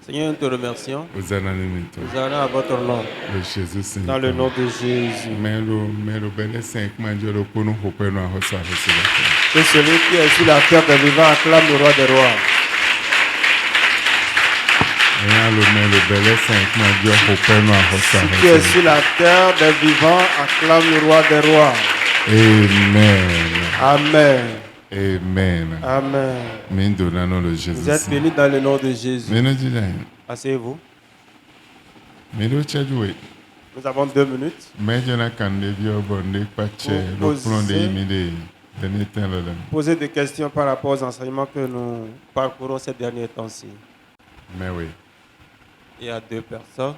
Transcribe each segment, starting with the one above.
Seigneur, nous te remercions. Nous Nous allons à votre nom. Dans le nom de Jésus. Que celui qui est sur la terre des vivants acclame le roi des rois. Celui qui est sur la terre des vivants acclame le roi des rois. Amen. Amen. Amen. Vous êtes bénis dans le nom de Jésus. Asseyez-vous. Nous avons 2 minutes. Poser des questions par rapport aux enseignements que nous parcourons ces derniers temps-ci. Il y a 2 personnes.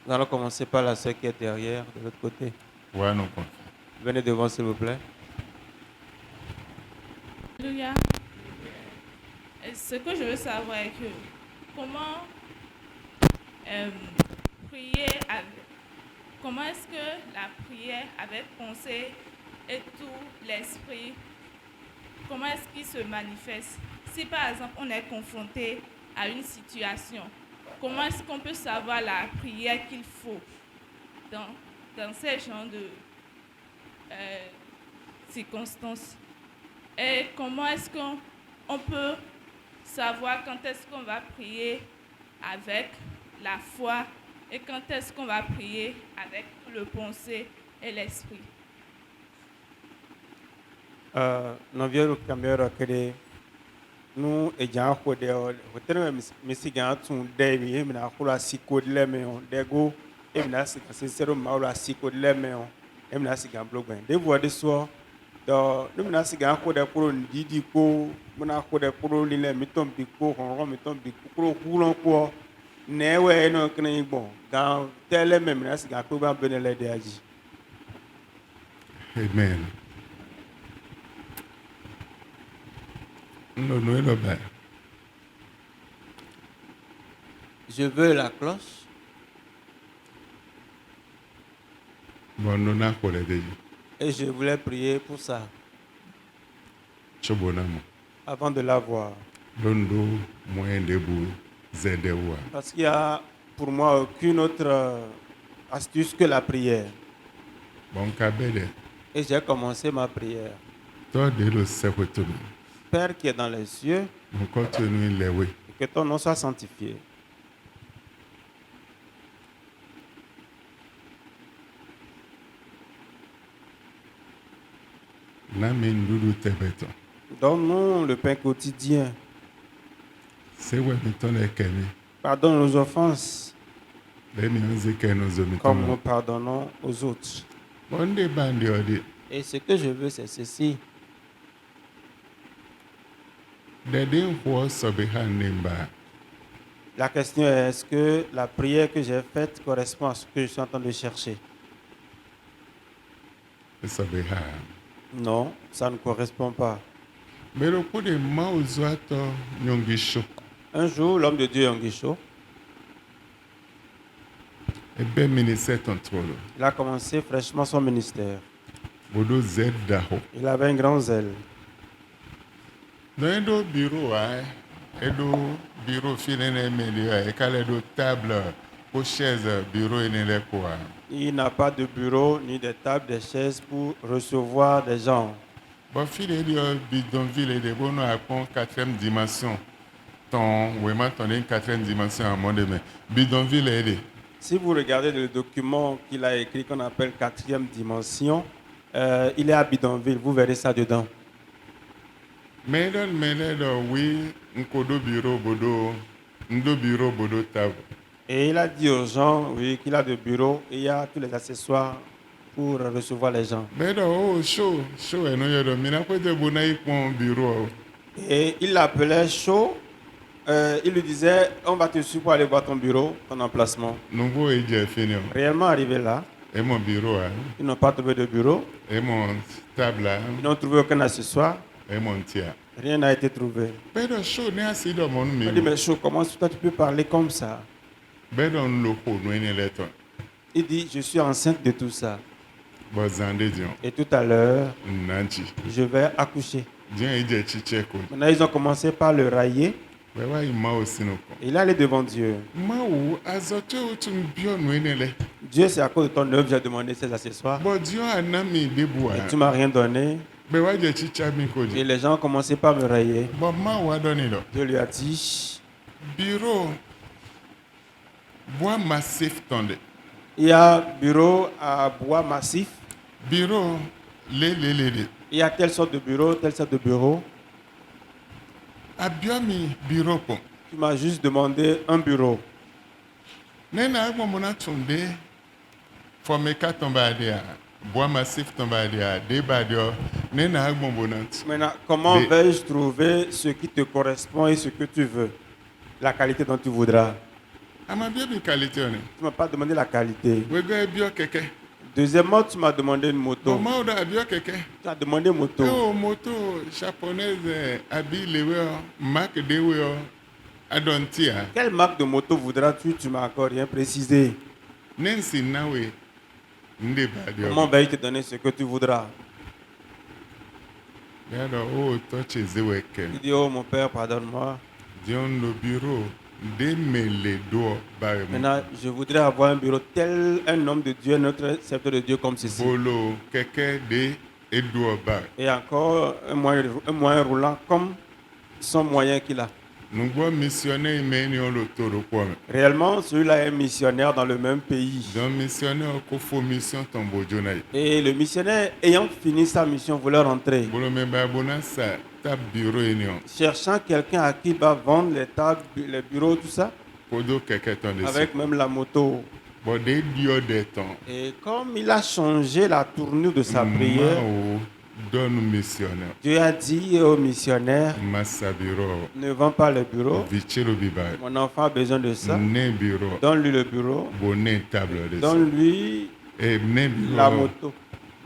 Nous allons commencer par la sœur qui est derrière, de l'autre côté. Venez devant, s'il vous plaît. Alléluia. Ce que je veux savoir est que comment prier, comment est-ce que la prière avec pensée et tout l'esprit, comment est-ce qu'il se manifeste? Si par exemple on est confronté à une situation, comment est-ce qu'on peut savoir la prière qu'il faut dans ces genres de circonstances? Et comment est-ce qu'on peut savoir quand est-ce qu'on va prier avec la foi et quand est-ce qu'on va prier avec le pensée et l'esprit? Nous vieux caméra que nous et Jean Codé, hôtel Missigan, David, et mina kula siko de l'eméon, d'ego, et mina c'est maula siko de l'eméon, et mina sigan bloguin. Des voix de soir, dans nous mina sigan Codé pour un didico, mina Codé pour l'île, mettons bico, on mettons bico, roulant quoi, n'ewe non que bon, dans tel même mina sigan pour ben benele de agi. Amen. Je veux la cloche. Et je voulais prier pour ça. Avant de l'avoir. Parce qu'il n'y a pour moi aucune autre astuce que la prière. Et j'ai commencé ma prière. Père qui est dans les cieux, que ton nom soit sanctifié. Donne-nous le pain quotidien. Pardonne nos offenses, comme nous pardonnons aux autres. Et ce que je veux, c'est ceci. La question est, est-ce que la prière que j'ai faite correspond à ce que je suis en train de chercher? Non, ça ne correspond pas. Un jour, l'homme de Dieu, Yongisho, il a commencé fraîchement son ministère. Il avait un grand zèle. Il n'a pas de bureau, ni de table, de chaises pour recevoir des gens. Si vous regardez le document qu'il a écrit qu'on appelle 4e dimension, il est à Bidonville, vous verrez ça dedans. Et il a dit aux gens, oui, qu'il a de bureaux et il y a tous les accessoires pour recevoir les gens. Et il l'appelait chaud. Il lui disait, on va te suivre pour aller voir ton bureau, ton emplacement. Réellement arrivé là, ils n'ont pas trouvé de bureau. Ils n'ont trouvé aucun accessoire. Rien n'a été trouvé. Il dit, mais chaud, comment toi tu peux parler comme ça? Il dit, je suis enceinte de tout ça. Et tout à l'heure, je vais accoucher. Dieu ije chicheko. Maintenant, ils ont commencé par le railler. Wewa ima osinoko. Et il est allé devant Dieu. Mawu azote utum bio nuenele. Dieu, c'est à cause de ton œuvre, j'ai demandé ces accessoires. Bo Dieu anami debua. Et tu m'as rien donné. Bewa je chicha mi Et koji. les gens ont commencé par me railler. Bo mawu adonilo. Dieu lui a dit, Bureau. Bois massif tonde. il y a bureau à bois massif. Bureau le. Il y a telle sorte de bureau, telle sorte de bureau. Abiomi bureau po. Tu m'as juste demandé un bureau. Nena agmomona tonde. Formeka tombadia. Bois massif tombadia. Debadio. Nena agmomona. Maintenant, comment Mais- vais-je trouver ce qui te correspond et ce que tu veux? La qualité dont tu voudras. Amabiomi qualité on. Tu ne m'as pas demandé la qualité. Wego ebio keke. Deuxièmement, tu m'as demandé une moto. Maman oda abio keke. Tu as demandé une moto. Oh, moto japonaise abilewe marque dewe adontia. Quelle marque de moto voudras-tu? Tu m'as encore rien précisé. Nancy nawe nde Comment badio. vais-je te donner ce que tu voudras? Yado oh touch zeweke. Il dit, oh mon père, pardonne-moi. Dion le bureau de mele do baremo. Maintenant, je voudrais avoir un bureau tel un homme de Dieu, notre serviteur de Dieu comme ceci. Bolo keke de edo bar. Et encore un moyen roulant comme son moyen qu'il a. Nous voit missionnaire meni on le toro quoi. Réellement, celui-là est missionnaire dans le même pays. Donc missionnaire ko fo mission tombo jonai. Et le missionnaire, ayant fini sa mission, voulait rentrer. Bolo me babona sa ta bureau union. Cherchant quelqu'un à qui il va vendre les tables, les bureaux, tout ça, Podo keke ton de. avec même la moto. Bon de dio de temps. Et comme il a changé la tournure de sa prière, Mao donne missionnaire. Dieu a dit au missionnaire, Massa bureau. ne vends pas le bureau. Vichero biba. Mon enfant a besoin de ça. Ne bureau. Donne-lui le bureau. Bonnet table de ça. Donne-lui Et ne bureau. la moto.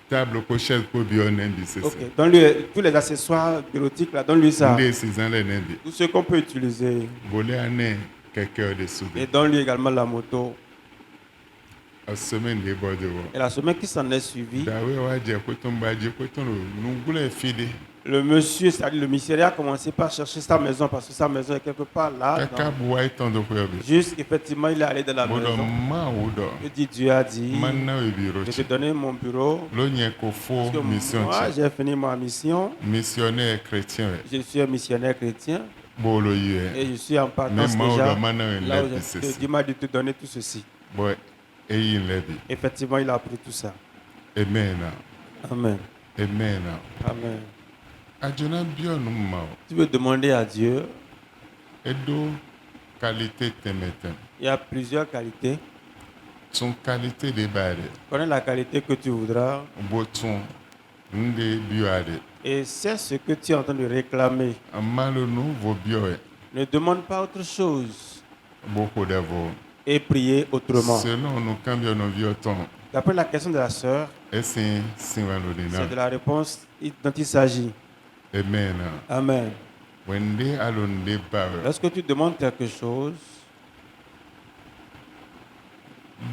Table pochette pour bio nembi c'est ça. Ok. Donne-lui tous les accessoires bureautiques là. Donne-lui ça. Nde 6 ans les nembi. Tout ce qu'on peut utiliser. Bolé ane quelqu'un de Et soudé. donne-lui également la moto. A semaine de bord de wo. Et la semaine qui s'en est suivie, Dawe wa je ko ton ba je ko ton nungule fide. le monsieur, c'est-à-dire le missionnaire, a commencé par chercher sa maison parce que sa maison est quelque part là. Kaka boy ton de ko yobe. Juste effectivement, il est allé dans la Bodo maison. ma udo. Il dit, Dieu a dit, Manna we bureau. je t'ai donné mon bureau. Lo nye ko fo Parce que mission. moi, j'ai fini ma mission. Missionnaire chrétien. Je suis un missionnaire chrétien Bolo yue. et je suis en Mais partance moi déjà. on mana Là où lebi c'est. Dieu m'a dit de te donner tout ceci. Boy eyin lebi. Effectivement, il a appris tout ça. Amen. Amen. Amen. Amen. Adjona bio no ma. Tu veux demander à Dieu, Edo qualité temetem. il y a plusieurs qualités. Son qualité de bade. Connais la qualité que tu voudras Boton nde bio ade. et c'est ce que tu es en train de réclamer. Amalo no vo bio e. Ne demande pas autre chose Boko devo. et prier autrement. Selon nous cambio no vioton. D'après la question de la sœur, Esse sinwano de c'est de na. la réponse dont il s'agit. Amen. Amen. Wende alonde bawe. Lorsque tu demandes quelque chose,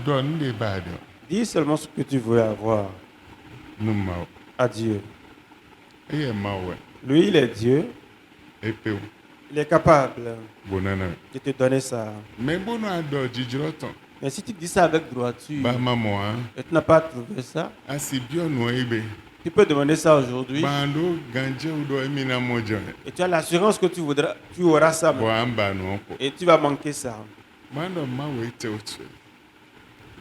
Donne de bade. dis seulement ce que tu veux avoir No ma. à Dieu. Eye mawe. Lui, il est Dieu. Epeu. Il est capable Bonana. de te donner ça. Mais bono ado jijroton. Mais si tu dis ça avec droiture Ba maman. et tu n'as pas trouvé ça, Asi bio no ebe. tu peux demander ça aujourd'hui Bando ganje udo emina mojo. et tu as l'assurance que tu voudras, tu auras ça Bo maintenant. amba no ko. Et tu vas manquer ça. Mando mawe te otu.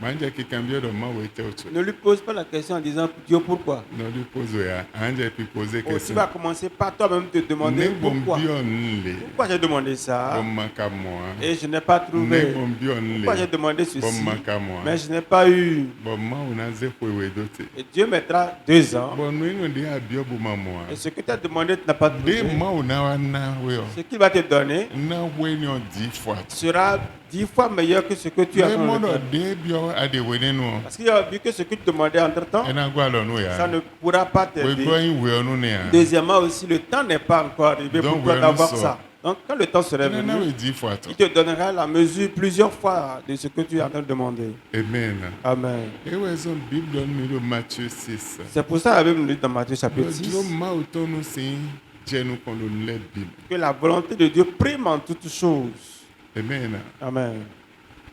Manja ki cambio do mawe te otu. Ne lui pose pas la question en disant Dieu pourquoi. No lui pose ya. Anja pi poser Oh, tu question. vas commencer par toi-même te demander Ne bon pourquoi. bio nle. Pourquoi j'ai demandé ça Bon maka moi. et je n'ai pas Ne trouvé. bon bio Pourquoi j'ai nle. demandé Bon ceci maka moi. mais je n'ai pas eu. Bon ma una ze ko we dote. Et Dieu mettra 2 ans. Bon no ino de abio bu mamoa. Et ce que tu as demandé, tu n'as pas De trouvé. ma una wana we o. Ce qu'il va te donner Na we ni o 10 fois. sera 10 fois meilleur que ce que tu as Le fait. modo de bio ade we ne no. Parce qu'il a vu que ce que tu demandais entre-temps, Ena gwa lo no ça ya. ne pourra pas We t'aider. go yin we onu ne ya. Deuxièmement aussi, le temps n'est pas encore arrivé pour Donc, toi ouais, d'avoir nous ça. Donc quand le temps sera Ena na venu, we 10 fois to. il te donnera la mesure plusieurs fois de ce que tu es en train de demander. Amen. Amen. Et ouais, son Bible donne nous Matthieu 6. C'est pour ça que la Bible nous dit dans Matthieu chapitre Le 6, Dieu m'a autant nous si jẹ́ nu kan ló ń lẹ́bi. Que la volonté de Dieu prime en toutes choses. Amen. Amen.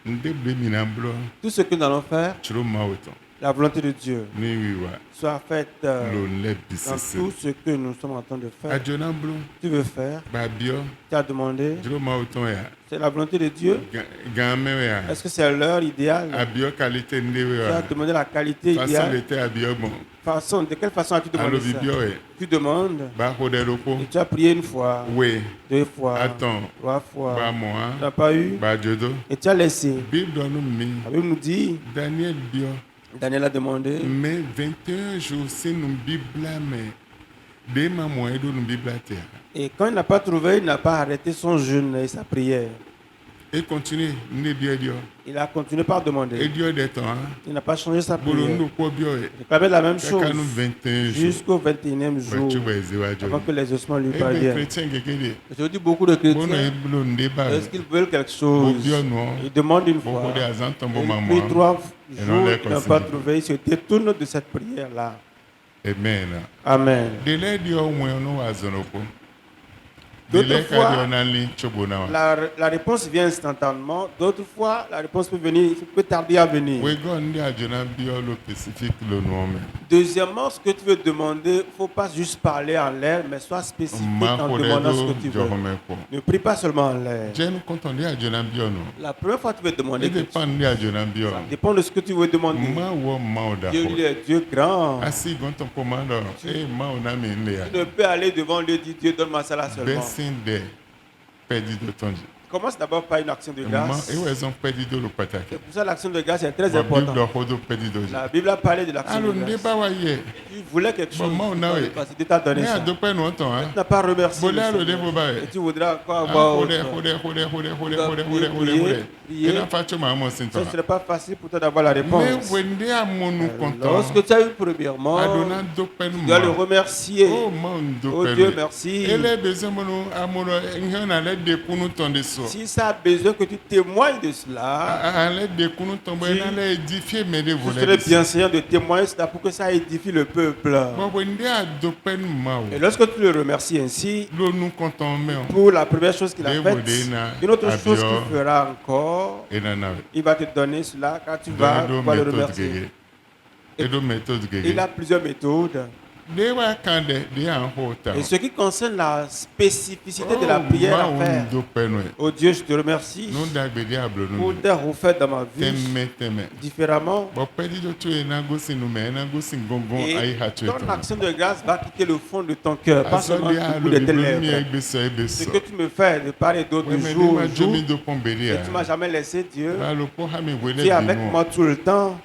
Ndéblé mi na blɔ Tout ce que nous allons faire, tsoro mawo tɔn la volonté de Dieu ní wíwá soit faite ló ń lẹ́bi dans sese. tout ce que nous sommes en train de faire. Adzo na blɔ Tu veux faire, babiɔ tu as demandé, tsoro mawo tɔn ya c'est la volonté de Dieu. gãmɛ ya Est-ce que c'est l'heure idéale? abiɔ qualité ndéwé Tu wa as demandé la qualité façon idéale. de tɛ abiɔ gbɔn De quelle façon as-tu demandé alo ça? bibiɔ yɛ Tu demandes ba xɔ ɖe ɖokpo et tu as prié une fois, we 2 fois, atɔn 3 fois. ba Tu mɔa n'as pas eu ba dzodo et tu as laissé. bible dɔ nu mi La Bible nous dit, Daniel biɔ Daniel a demandé, mais 21 jours c'est nu bibla mɛ de ma mɔ eɖo nu bibla tea. et quand il n'a pas trouvé, il n'a pas arrêté son jeûne et sa prière. Et continue, ne biɔ diɔ. Il a continué par Et demander. diɔ de tɔn Il n'a pas changé sa bolo prière. nu kpɔ biɔ ye. Il clamait la même chose Kaka nu 21 jours. jusqu'au 21e jour, Bɛtsu bɛ eze wa avant jɔ. que les ossements lui Ebe parviennent. chrétien keke de. Je dis beaucoup de Bono chrétiens, eblo nu de ba est-ce ye. qu'ils veulent quelque chose? Bobiɔ nu. Ils demandent une fois. Boko de azan tɔn bo Il ma prie mɔ. 3 Et non jours, les il n'a pas consignes. trouvé. Il se détourne de cette prière-là. Amen. Amen. Dele diɔ ŋue nu wa zɔnɔ ko. D'autres Dele ka fois, diɔ na li tso bo na wa. La réponse vient instantanément. D'autres fois, la réponse peut tarder à venir. Wegɔ nu de adzona biɔ lo spécifique lo nuɔ me. Deuxièmement, ce que tu veux demander, il ne faut pas juste parler en l'air, mais sois spécifique Ma en ko de demandant ce do que tu veux. jɔxɔmɛ ko. Ne prie pas seulement en l'air. Jɛnu kɔntɔn de adzona biɔ nu. La première fois que tu veux demander, Ne dépend de adzona biɔ. ça dépend de ce que tu veux demander. Ma wɔ maaw da Dieu, xɔ. il est Dieu grand. Asi gɔntɔn kɔmandɔ. Maaw na mi n le ya. Tu ne peux aller devant Dieu et dire Dieu, donne-moi ça là seulement. Bɛsin dɛ pɛdido tɔn ji. Commence d'abord par une action de grâce. Ewɔ ɛzɔn pɛdido lo pataki. C'est pour ça que l'action de grâce est très Wa bible importante. dɔ xɔ do pɛdido ji. La Bible a parlé de l'action Alo de n de grâce. ba wa yɛ. Tu voulais quelque chose, Bon, moi, on a- parce que Dieu t'a donné Ne ça. a do pɛ nu tɔn Tu ha. n'as pas remercié Bolé le alo de Seigneur. bo ba Et yɛ. tu voudras encore avoir autre. Prier. Ena fa tso maa mɔ si Ce ne tɔn. serait pas facile pour toi d'avoir la Mais réponse. wende amonu Lorsque kɔntɔn. tu as eu premièrement, Adona do pɛ nu tu dois le ma. remercier. Oh man do Oh pɛ Dieu, nu. merci. Ele beze monu amonu ihe na le de kunu tɔn de so. Si ça a besoin que tu témoignes de cela, Ale de kunu tɔn bɔ ena le édifier me de tu volɛ serais de bien so. seigneur de témoigner cela pour que ça édifie le peuple. Bon wende a do pɛ nu ma o. Et lorsque tu le remercies ainsi, Lo nu kɔntɔn me o. pour la première chose qu'il a Devo faite, dena une autre chose abio. qu'il fera encore, Ena na we. il va te donner cela quand tu vas Do pouvoir le méthode remercier. gege. Edo méthode Il gege. a plusieurs méthodes. De wa kan de an ho ta. Et ce qui concerne la spécificité de la prière à faire, do pɛ nu. oh Dieu, je te remercie Nu dagbe de ablo pour nu. tes refaits dans ma vie Tɛmɛ. différemment. Bon pɛdido tso ye na gosi nu mɛ ena gosi gongon ayi Et ha tso ton tɔn. action de grâce va quitter le fond de ton cœur, pas seulement Asɔli le alo bout de tes biblo mi lèvres. egbesɔ Ce ebesɔ. que tu me fais de part et d'autre, de Wɛmɛ jour de au ma jour, dzomi do pɔn beli et ya. tu m'as jamais laissé, Dieu. Alo ko hami Tu wele es avec binu. moi tout le temps.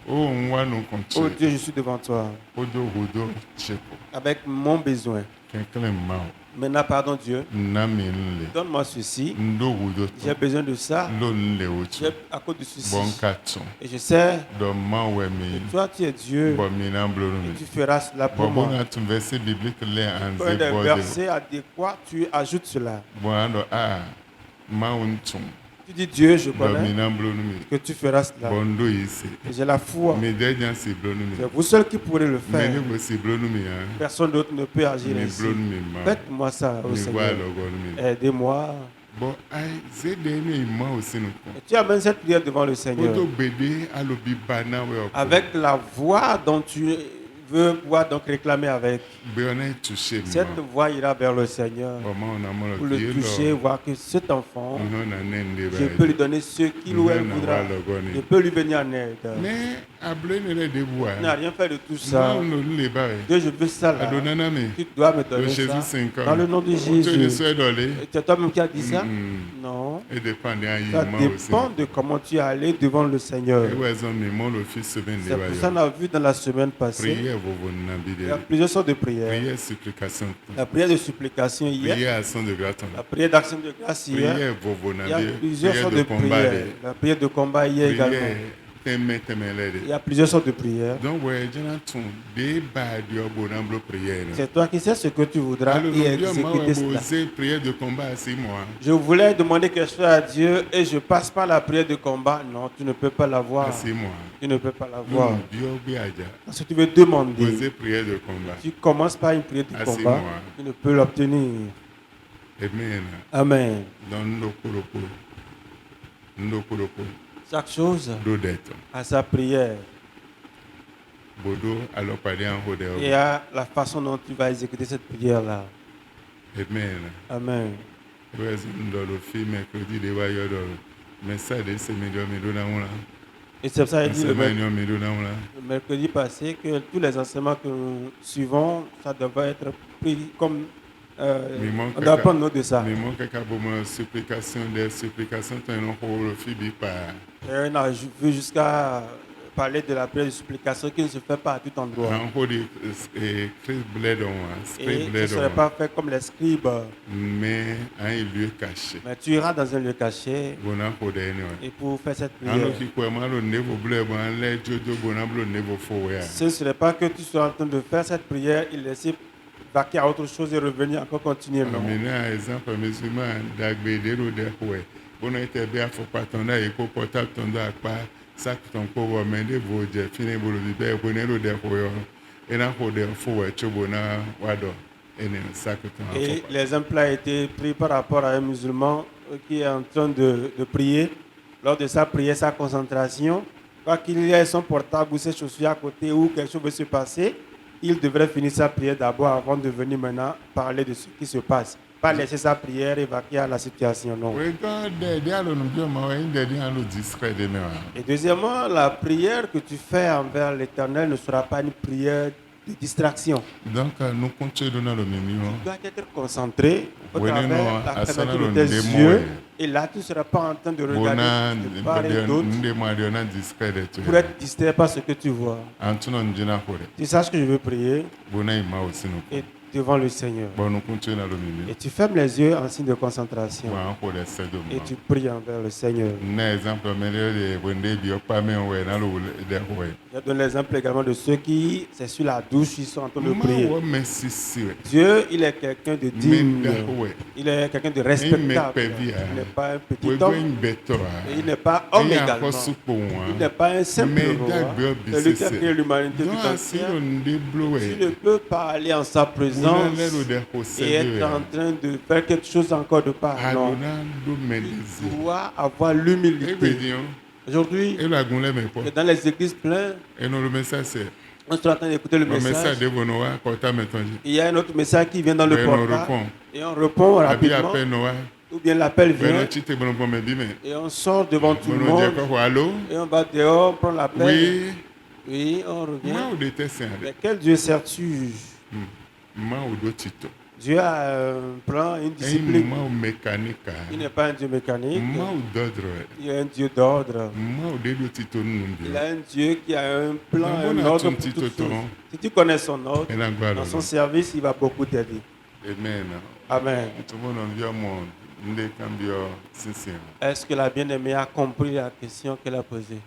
O nwa nu Oh kɔntse. Dieu, je suis devant toi, O do hodo tseko. avec mon besoin. Kɛnkɛlɛ ma o. Maintenant, pardon Dieu, Na mi n le. donne-moi ceci. N do hodo J'ai tɔn. besoin de ça. Lo n le o tso. À cause de ceci. Bɔn ka tɔn. Et je sais, Dɔ ma wɛ mi. toi tu es Dieu. Bɔn mi na blo nu Et mi. tu feras cela pour Bɔn moi. bɔn na tun verset biblique lɛ an Pour ze des bɔ de. versets adéquats, tu ajoutes cela. Bɔn an dɔ ma o n tun. Tu dis Dieu, je Dɔ mi connais na blo nu mi. que tu feras cela. Bɔn do yi se. Et j'ai la foi. Mi dɛ jan si blo nu mi. C'est vous seul qui pourrez le Mais faire. ne go si blo nu mi ya. Personne d'autre ne peut agir Mi ainsi. blo nu mi ma. Faites-moi ça, au Mi wa Seigneur. lɔgɔ nu mi. Aidez-moi. Bon, ayi ze de ne ma o sinu kun. Et tu amènes cette prière devant le O Seigneur. do gbede alobi bana wɛ ɔkɔ. Avec la voix dont tu veux pouvoir donc réclamer avec. Bɛyɔna yi touche mi Cette ma. voix ira vers le Seigneur Ɔma o na mɔ pour lɔ le k'i toucher, lɔ. voir que cet enfant, Nhɔn na ne n de je ba peux ye. lui donner ce qu'il ou elle voudra. Je peux lui venir en aide. Mais ablo ne le de bu Tu n'as wa. rien fait de tout Ma ça. o no le ba ye. Dieu, je veux ça là. Adonana mi. Tu dois me O donner Jésus ça. sinkan. Dans le nom de O tso de Jésus. so ɛdɔle. Et c'est toi-même qui as dit ça? Mm. Non. E dépend de ayi Ça ma o dépend sinu. de comment tu es allé devant le Seigneur. E wɛ zɔn mi mɔ lo fi sɛbɛn de C'est wa pour ça ye. qu'on a vu dans la semaine passée. Prière vovo na bi Il y a de. plusieurs sortes de prières. Prière supplication. La prière de supplication hier. Prière action de grâce. La prière d'action de grâce hier. Prière vovo Il na y a bi. plusieurs Prière sortes de de combat. prières. La prière de combat hier également. Prière Il y a plusieurs sortes de prières. Donc, ouais, j'entends des bas du bonambre prière. C'est toi qui sais ce que tu voudras Alors, et nous exécuter cela. posé prière de combat, c'est moi. Je voulais demander quelque chose à Dieu et je passe par la prière de combat. Non, tu ne peux pas l'avoir. C'est moi. Tu ne peux pas l'avoir. Nous, Dieu, biaja. Parce que tu veux demander. Posé prière de combat. Tu commences par une prière de Ah, c'est combat. moi. Tu ne peux l'obtenir. Amen. Amen. Dans nos koloko, Chaque chose d'odette. a sa prière. Bodo, alors parler en haut de Et à la façon dont tu vas exécuter cette prière-là. Amen. Amen. Ouais, c'est dans le film mercredi de Wayodor. Mais ça, c'est millions de dollars. Et c'est pour ça qu'il dit C'est le millions de dollars. mercredi passé que tous les enseignements que nous suivons, ça devrait être pris comme on doit prendre note de ça. Mais mon caca pour moi, supplication, des supplications, tu as un rôle fibi par. Et on a vu jusqu'à parler de la prière de supplication qui ne se fait pas à tout endroit. Un rôle de bled Et ce ne serait pas fait comme les scribes. Mais un lieu caché. Mais tu iras dans un lieu caché Bon, un et pour faire cette un prière. qui croit mal au niveau bleu, bon, l'air de bon, un niveau faux. Ce ne serait pas que tu sois en train de faire cette prière, il laisse vaquer à autre chose et revenir encore continuer. Non. Maintenant, exemple, musulman, d'agbédéro de ouais. Bon, on était bien, faut pas t'en aller, pour portable t'en à pas, ça que ton pauvre mende vos jet, fini pour le bébé, bonero de ouais. Et là, pour des faux, tu bona, wado. Et ça que ton Et l'exemple a été pris par rapport à un musulman qui est en train de prier. Lors de sa prière, sa concentration, quand il ait son portable ou ses chaussures à côté ou quelque chose veut se passer, il devrait finir sa prière d'abord avant de venir maintenant parler de ce qui se passe. Pas laisser sa prière évacuer à la situation, non. Et deuxièmement, la prière que tu fais envers l'Éternel ne sera pas une prière de distraction. Donc, nous continuons dans le milieu. Tu dois être concentré au Oui, travers non, la à ça, fermeture non, de tes des yeux. mots, Et là, tu ne seras pas en train de regarder de part et d'autre pour être distrait par ce que tu vois. Tu saches que je veux prier et devant le Seigneur. Et tu fermes les yeux en signe de concentration. Et tu pries envers le Seigneur. Je donne l'exemple également de ceux qui, c'est sur la douche, ils sont en train de prier. Dieu, il est quelqu'un de digne. Il est quelqu'un de respectable. Il n'est pas un petit homme. Et il n'est pas homme également. Il n'est pas un simple roi. C'est lui qui a créé l'humanité tout entière. Tu ne peux pas aller en sa présence et être en train de faire quelque chose encore de part. Non. Tu dois avoir l'humilité. Aujourd'hui, dans les églises pleines, on est en train d'écouter le message. Il y a un autre message qui vient dans le portable et on répond rapidement. Ou bien l'appel vient et on sort devant tout le monde et on va dehors, prendre l'appel. Oui, on revient. Mais quel Dieu sers-tu? Dieu a un plan, une discipline. Il n'est pas un Dieu mécanique. Il est un Dieu d'ordre. Il a un Dieu qui a un plan, un ordre pour toutes choses. Si tu connais son ordre, dans son service, il va beaucoup t'aider. Amen. Est-ce que la bien-aimée a compris la question qu'elle a posée?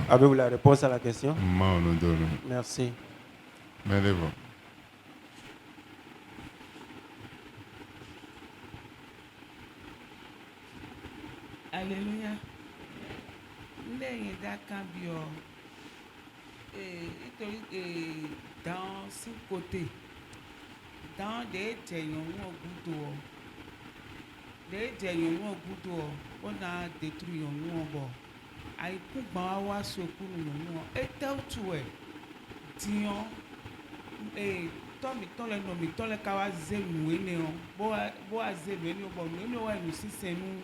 Avez-vous la réponse à la question? Merci. Alléluia. Dans ce côté, dans des on a détruit un I put my was so cool. Et tell to it. Dion, Tommy Tolle no me Tolle Kawa Zenu, Boa Zenu, but no one you see Senu,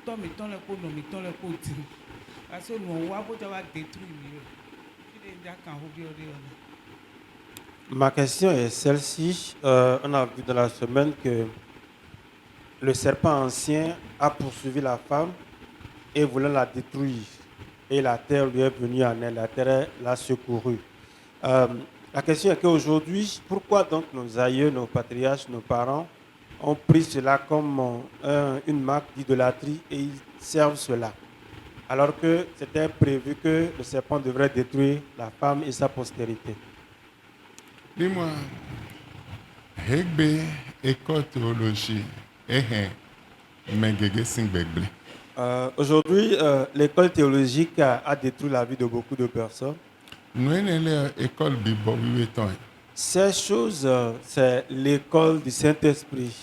Tommy Tolle no me Tolle Poti. I said, no, what would I détruire? Ma question est celle-ci. On a vu dans la semaine que le serpent ancien a poursuivi la femme et voulait la détruire. Et la terre lui est venue en aide. La terre l'a secourue. La question est qu'aujourd'hui, pourquoi donc nos aïeux, nos patriarches, nos parents ont pris cela comme une marque d'idolâtrie et ils servent cela? Alors que c'était prévu que le serpent devrait détruire la femme et sa postérité. Dis-moi, Hegbe école théologie, Mengege Singbegle. Aujourd'hui, l'école théologique a détruit la vie de beaucoup de personnes. Nous avons l'école Bible, Ces choses, c'est l'école du Saint-Esprit.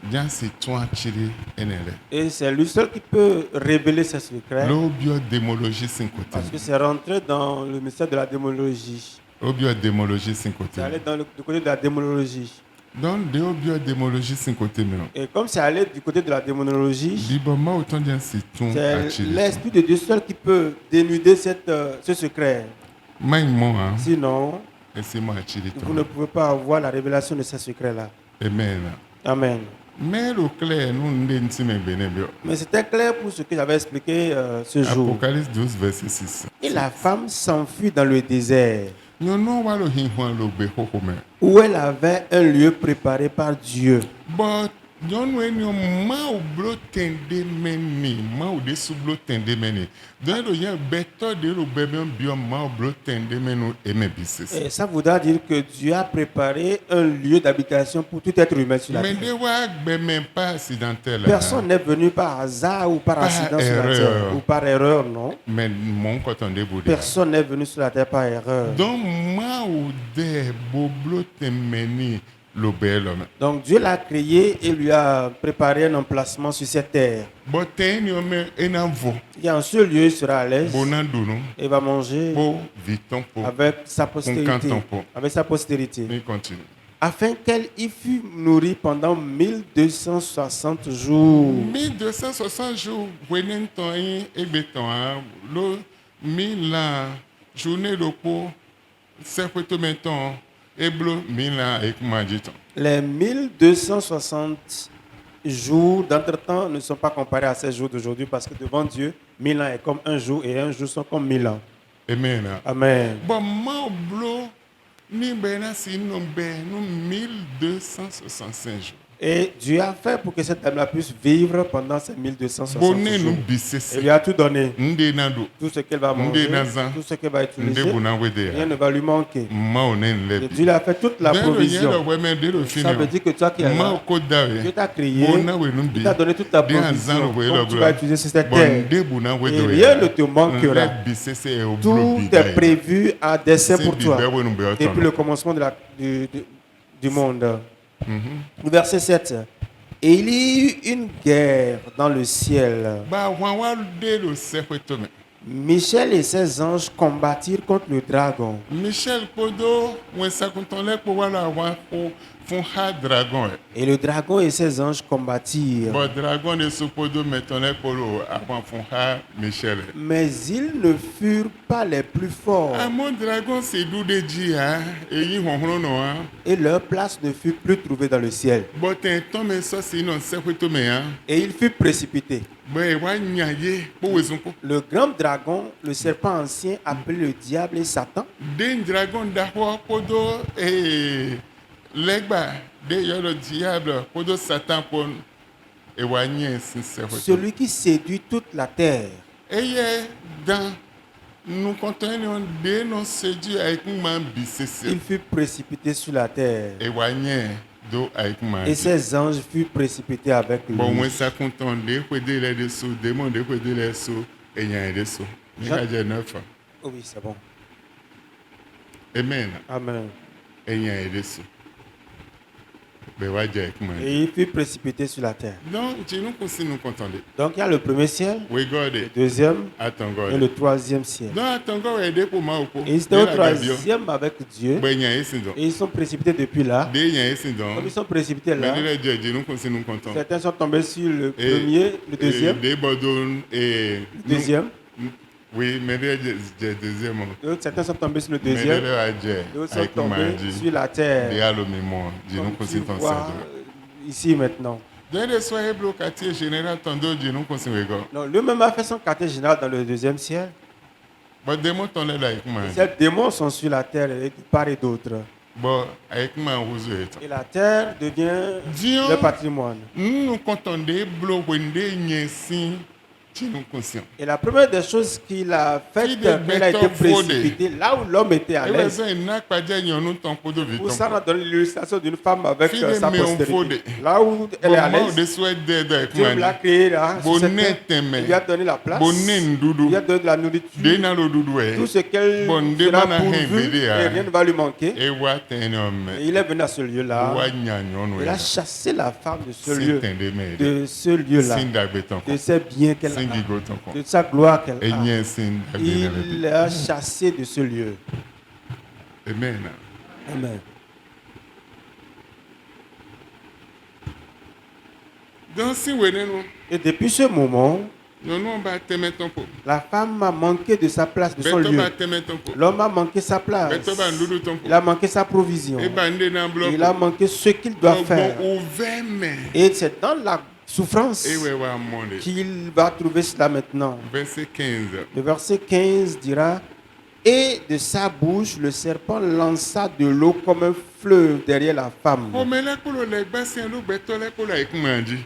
bien si toi chili enele. Et c'est lui seul qui peut révéler ses secrets. L'obio démologie 5 Parce que côtés. c'est rentré dans le mystère de la démonologie. Obio démologie 5 côtés. C'est allé dans du côté de la démonologie. Donc, de obio démologie 5 côtés maintenant. Et comme c'est allé du côté de la démonologie, Bible, moi autant bien si toi c'est chili. l'Esprit de Dieu seul qui peut dénuder ce secret. Moi, moi, Sinon, et c'est moi chili. vous ne pouvez pas avoir la révélation de ces secrets-là. Amen. Amen. Mais le clair, nous ne sommes pas. Mais c'était clair pour ce que j'avais expliqué ce jour. Apocalypse 12, verset 6. Et la femme s'enfuit dans le désert, Nous n'avons pas le hinwan le béhokome. où elle avait un lieu préparé par Dieu. But, non, nous ma blo tende meni, ma de sublo tende meni. Donc, il y a beto de le bébé bio ma blo tende menu et me bises. Et ça voudra dire que Dieu a préparé un lieu d'habitation pour tout être humain sur la Mais terre. de wa même pas accidentel. Personne n'est venu par hasard ou par Par accident sur la terre, erreur. ou par erreur, non. Mais mon coton de boudé. Personne n'est venu sur la terre par erreur. Donc, ma de boblo temeni le belhomme. Donc Dieu l'a créé et lui a préparé un emplacement sur cette terre. But, ten yo me enavo. Et en ce lieu, il sera à l'aise Bonanduno. et va manger Po, viton po. avec sa postérité. Concanton. Avec sa postérité. Mais continue. Afin qu'elle y fût nourrie pendant 1260 jours. 1260 jours, wenen ton yin egbeton a lo 1000 ans, journée de po, sekweto meton, eblo 1000 ans ek majiton. Les 1260 jours d'entretemps ne sont pas comparés à ces jours d'aujourd'hui parce que devant Dieu, 1000 ans est comme un jour et un jour sont comme 1000 ans. Amen. Amen. Bon, ma blo, ni bena si non ben, nous 1265 jours. Et Dieu a fait pour que cette dame-là puisse vivre pendant ces 1260 Bonne jours. nous Il bisese. lui a tout donné, Nde nando. tout ce qu'elle va manger, Nazan. tout ce qu'elle va utiliser. Nde buna wede Rien ya. ne va lui manquer. Ma onen Et lebi. Dieu lui a fait toute la Dans le yen provision. le wemen de le Ça veut fini. dire que toi qui es Ma là, koda Dieu we. t'a créé, Bona we nous il bi. t'a donné toute ta Dia provision. zan we Donc tu vas utiliser sur cette terre. Bonde buna we Et do rien ne te manquera. Bisese e oblo Tout bi. est prévu à dessein pour toi. Depuis le Depuis commencement du monde. Le verset 7. Et il y eut une guerre dans le ciel. Ba wan wa de lo sekweto me. Michel et ses anges combattirent contre le dragon. Michel Podo, when sakunton le po wala wan ko fun ha dragon. Et le dragon et ses anges combattirent. Bon dragon de so podo meton le polo akwan fun ha Michel. Mais ils ne furent pas les plus forts. A mon dragon se du de ji ha, e yi honhoro no ha. Et leur place ne fut plus trouvée dans le ciel. But ton me so si non sekweto me ha. Et il fut précipité. Be wa nyaye po wezunko. Le grand dragon, le serpent ancien, appelé le diable et Satan, Den dragon da ho podo legba de yo le diable podo satan pon e wa nyen sin sekweto. celui qui séduit toute la terre. Eye dans nous contenons de nos séduits avec man bisese. Il fut précipité sur la terre. Éloigné do avec man. Et ses anges furent précipités avec lui. Bon, moi ça content de quoi de les dessous, démon de quoi de les dessous et y a un dessous. Jean- Il y a 9 ans. Oh oui, c'est bon. Amen. Amen. Et y a un dessous. Ben ouais, avec man. Et il fut précipité sur la terre. Donc, tu nous aussi nous contenter. Donc il y a le premier ciel, We got le it. deuxième Attends et God. le troisième ciel. Donc, attends God aider pour moi ou quoi? Et ils étaient au troisième avec Dieu. Ben y a un sinon. Et ils sont précipités depuis là. De y a un sinon. Comme ils sont précipités là, Mais Dieu nous aussi nous contents. certains sont tombés sur le Et- premier, le deuxième, Des bodons et. le deuxième. Oui, mais le deuxième. D'autres, certains sont tombés sur le Mais deuxième. le adje. D'autres sont Avec tombés Mardi. sur la terre. Des à le mémoire. Dieu nous Comme tu conseille ton vois, cerveau. ici maintenant. Dans les soirées bloquées, général, ton dos, Dieu nous conseille. Non, lui-même a fait son quartier général dans le deuxième ciel. Bon, démon, ton est là avec moi. Ces démons sont sur la terre et de part et d'autre. Bon, avec moi, vous êtes. Et la terre devient Dieu, le patrimoine. nous comptons des blocs, des niaisis, tí nous conscients. Et la première des choses qu'il a faites, Qui quand il a été des méthodes précipité, là où l'homme était à Et l'aise, besoin n'a pas dit nous tant pour de pour ça, on a donné l'illustration d'une femme avec Fille sa mais on postérité. faut Là où elle est à Bon, de l'aise, souhait d'aide Dieu l'a créé là, sur cette Bonnet terre. Il lui a donné la place, Bonnet il ndoudou. lui a donné de la nourriture, Dena lo doudou tout ce qu'elle Bon, sera demande à pourvu, Hembede, et hein. rien ne va lui manquer. Et wa tenom. Et il est venu à ce lieu-là, Wa nyanyon il a chassé la femme de ce lieu, de de ce lieu-là, Sinda beton. de ses biens qu'elle Singi a, goton. de sa gloire qu'elle Et a. nyen sinda Il l'a chassé de ce lieu. Amen. Amen. Donc si vous nous Et depuis ce moment, on va te mettre un peu. la femme a manqué de sa place, de son Beto lieu. va te mettre un peu. L'homme a manqué sa place. Beto va ndoudou ton peu. Il a manqué sa provision. Et bande dans bloc. Il a manqué ce qu'il doit faire. Ouvert mais. Et c'est dans la souffrance Et ouais wa monde. qu'il va trouver cela maintenant. Verset 15. Le verset 15 dira: et de sa bouche, le serpent lança de l'eau comme un fleuve derrière la femme. Omele kulo le gbasien lo beto le kulo ikumandi.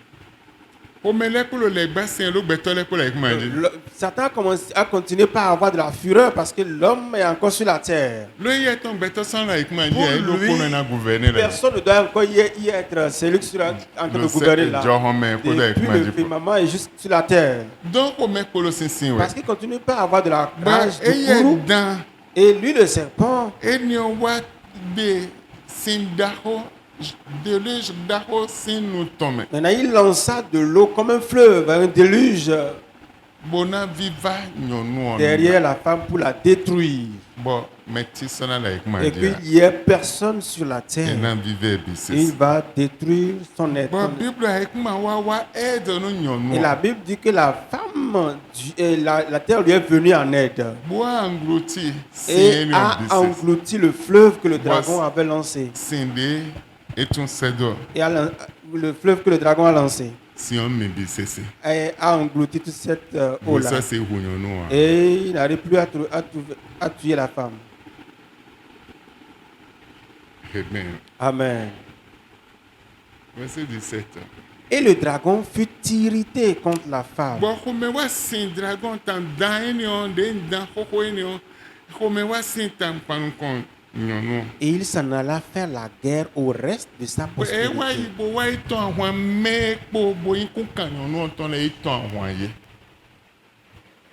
Omele kulo le gbasien lo beto le kulo ikumandi. Satan a continué par avoir de la fureur parce que l'homme est encore sur la terre. Lo ye ton beto sans la ikumandi Pour e lo lui, kono na gouverner là. personne ne doit encore y être. C'est lui qui sera en train de gouverner là. Et puis le firmament est juste sur la terre. Donc o me kulo sinsin we. Parce qu'il continue pas à avoir de la Ba rage e de ye courroux. dan Et lui, le serpent, e ni o wa de sindaho deluge daho sin nous tome. maintenant, il lança de l'eau comme un fleuve, un déluge Bona viva nyonu derrière la femme pour la détruire. Bon, metti sona la Et ikumandi. qu'il n'y ait personne sur la Et terre. nan vive Il bisis. va détruire son être. Bon, Bible a ikuma wa aide no nyonu. Et la Bible dit que la femme, la terre lui est venue en aide. Bois englouti, Et c'est a englouti le fleuve que le dragon avait lancé. Sindé et ton sedo, Et le fleuve que le dragon a lancé. si on me dit c'est Et a englouti toute cette bon, eau-là. ça c'est Hunyono. Et il n'arrive plus à tuer la femme. Amen. Amen. Verset 17. Et le dragon fut irrité contre la femme. Bon, comme wa sin dragon tan dan enion, den dan koko enion, comme wa sin tan panu kon nyono. Et il s'en alla faire la guerre au reste de sa E postérité. wa yibo wa iton ahwan me po bo yin kun kan nyono ton le iton ahwan ye.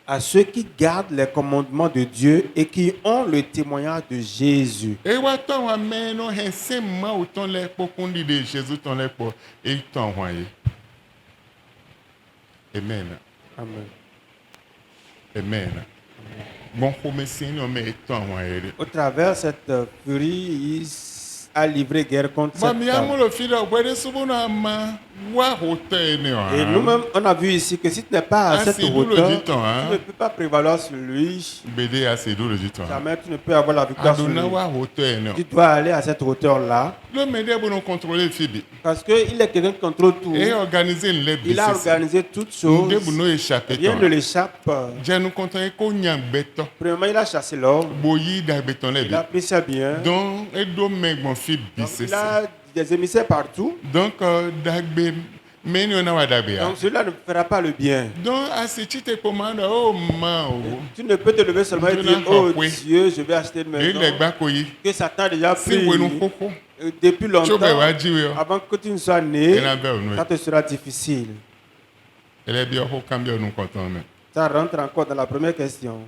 À ceux qui gardent les commandements de Dieu et qui ont le témoignage de Jésus. E wa ton wa me no hen se ma o ton le po kundi de Jésus ton le po e iton ahwan ye. Amen. Amen. Amen. Bon, comme si nous mettons Au travers cette furie, il a livré guerre contre Bon, cette mais femme. le fil de souvent ma wa hôtel Et nous-mêmes, on a vu ici que si tu n'es pas à Ah, cette c'est d'où le hauteur, dit-on, hein? tu ne peux pas prévaloir sur lui. BD a c'est d'où le dit-on. Jamais tu ne peux avoir la victoire sur lui. Adona wa hôtel Tu dois aller à cette hauteur-là le média pour nous contrôler Phoebe parce qu'il est quelqu'un qui contrôle tout. et organiser une lettre. Il a organisé toutes choses. Nous devons nous échapper. Rien ne l'échappe. J'ai nous contrôler qu'on y a béton. Premièrement, il a chassé l'homme. Boyi da béton les Il a pris ses biens. donc et do meg mon Phoebe Donc, c'est il a des émissaires partout. donc dagbe meni on a wa dagbe. Donc celui-là ne fera pas le bien. Donc à ce titre commande oh man oh. Tu ne peux te lever seulement et dire, oh Dieu, je vais acheter une Et maison. les bakoyi. Que Satan a déjà Si pris vous nous coco. depuis longtemps. Chobe wa jiwe. Avant que tu ne sois né, Elle a bien nous. ça te sera difficile. Elle est bien au cambio nous content mais. Ça rentre encore dans la première question.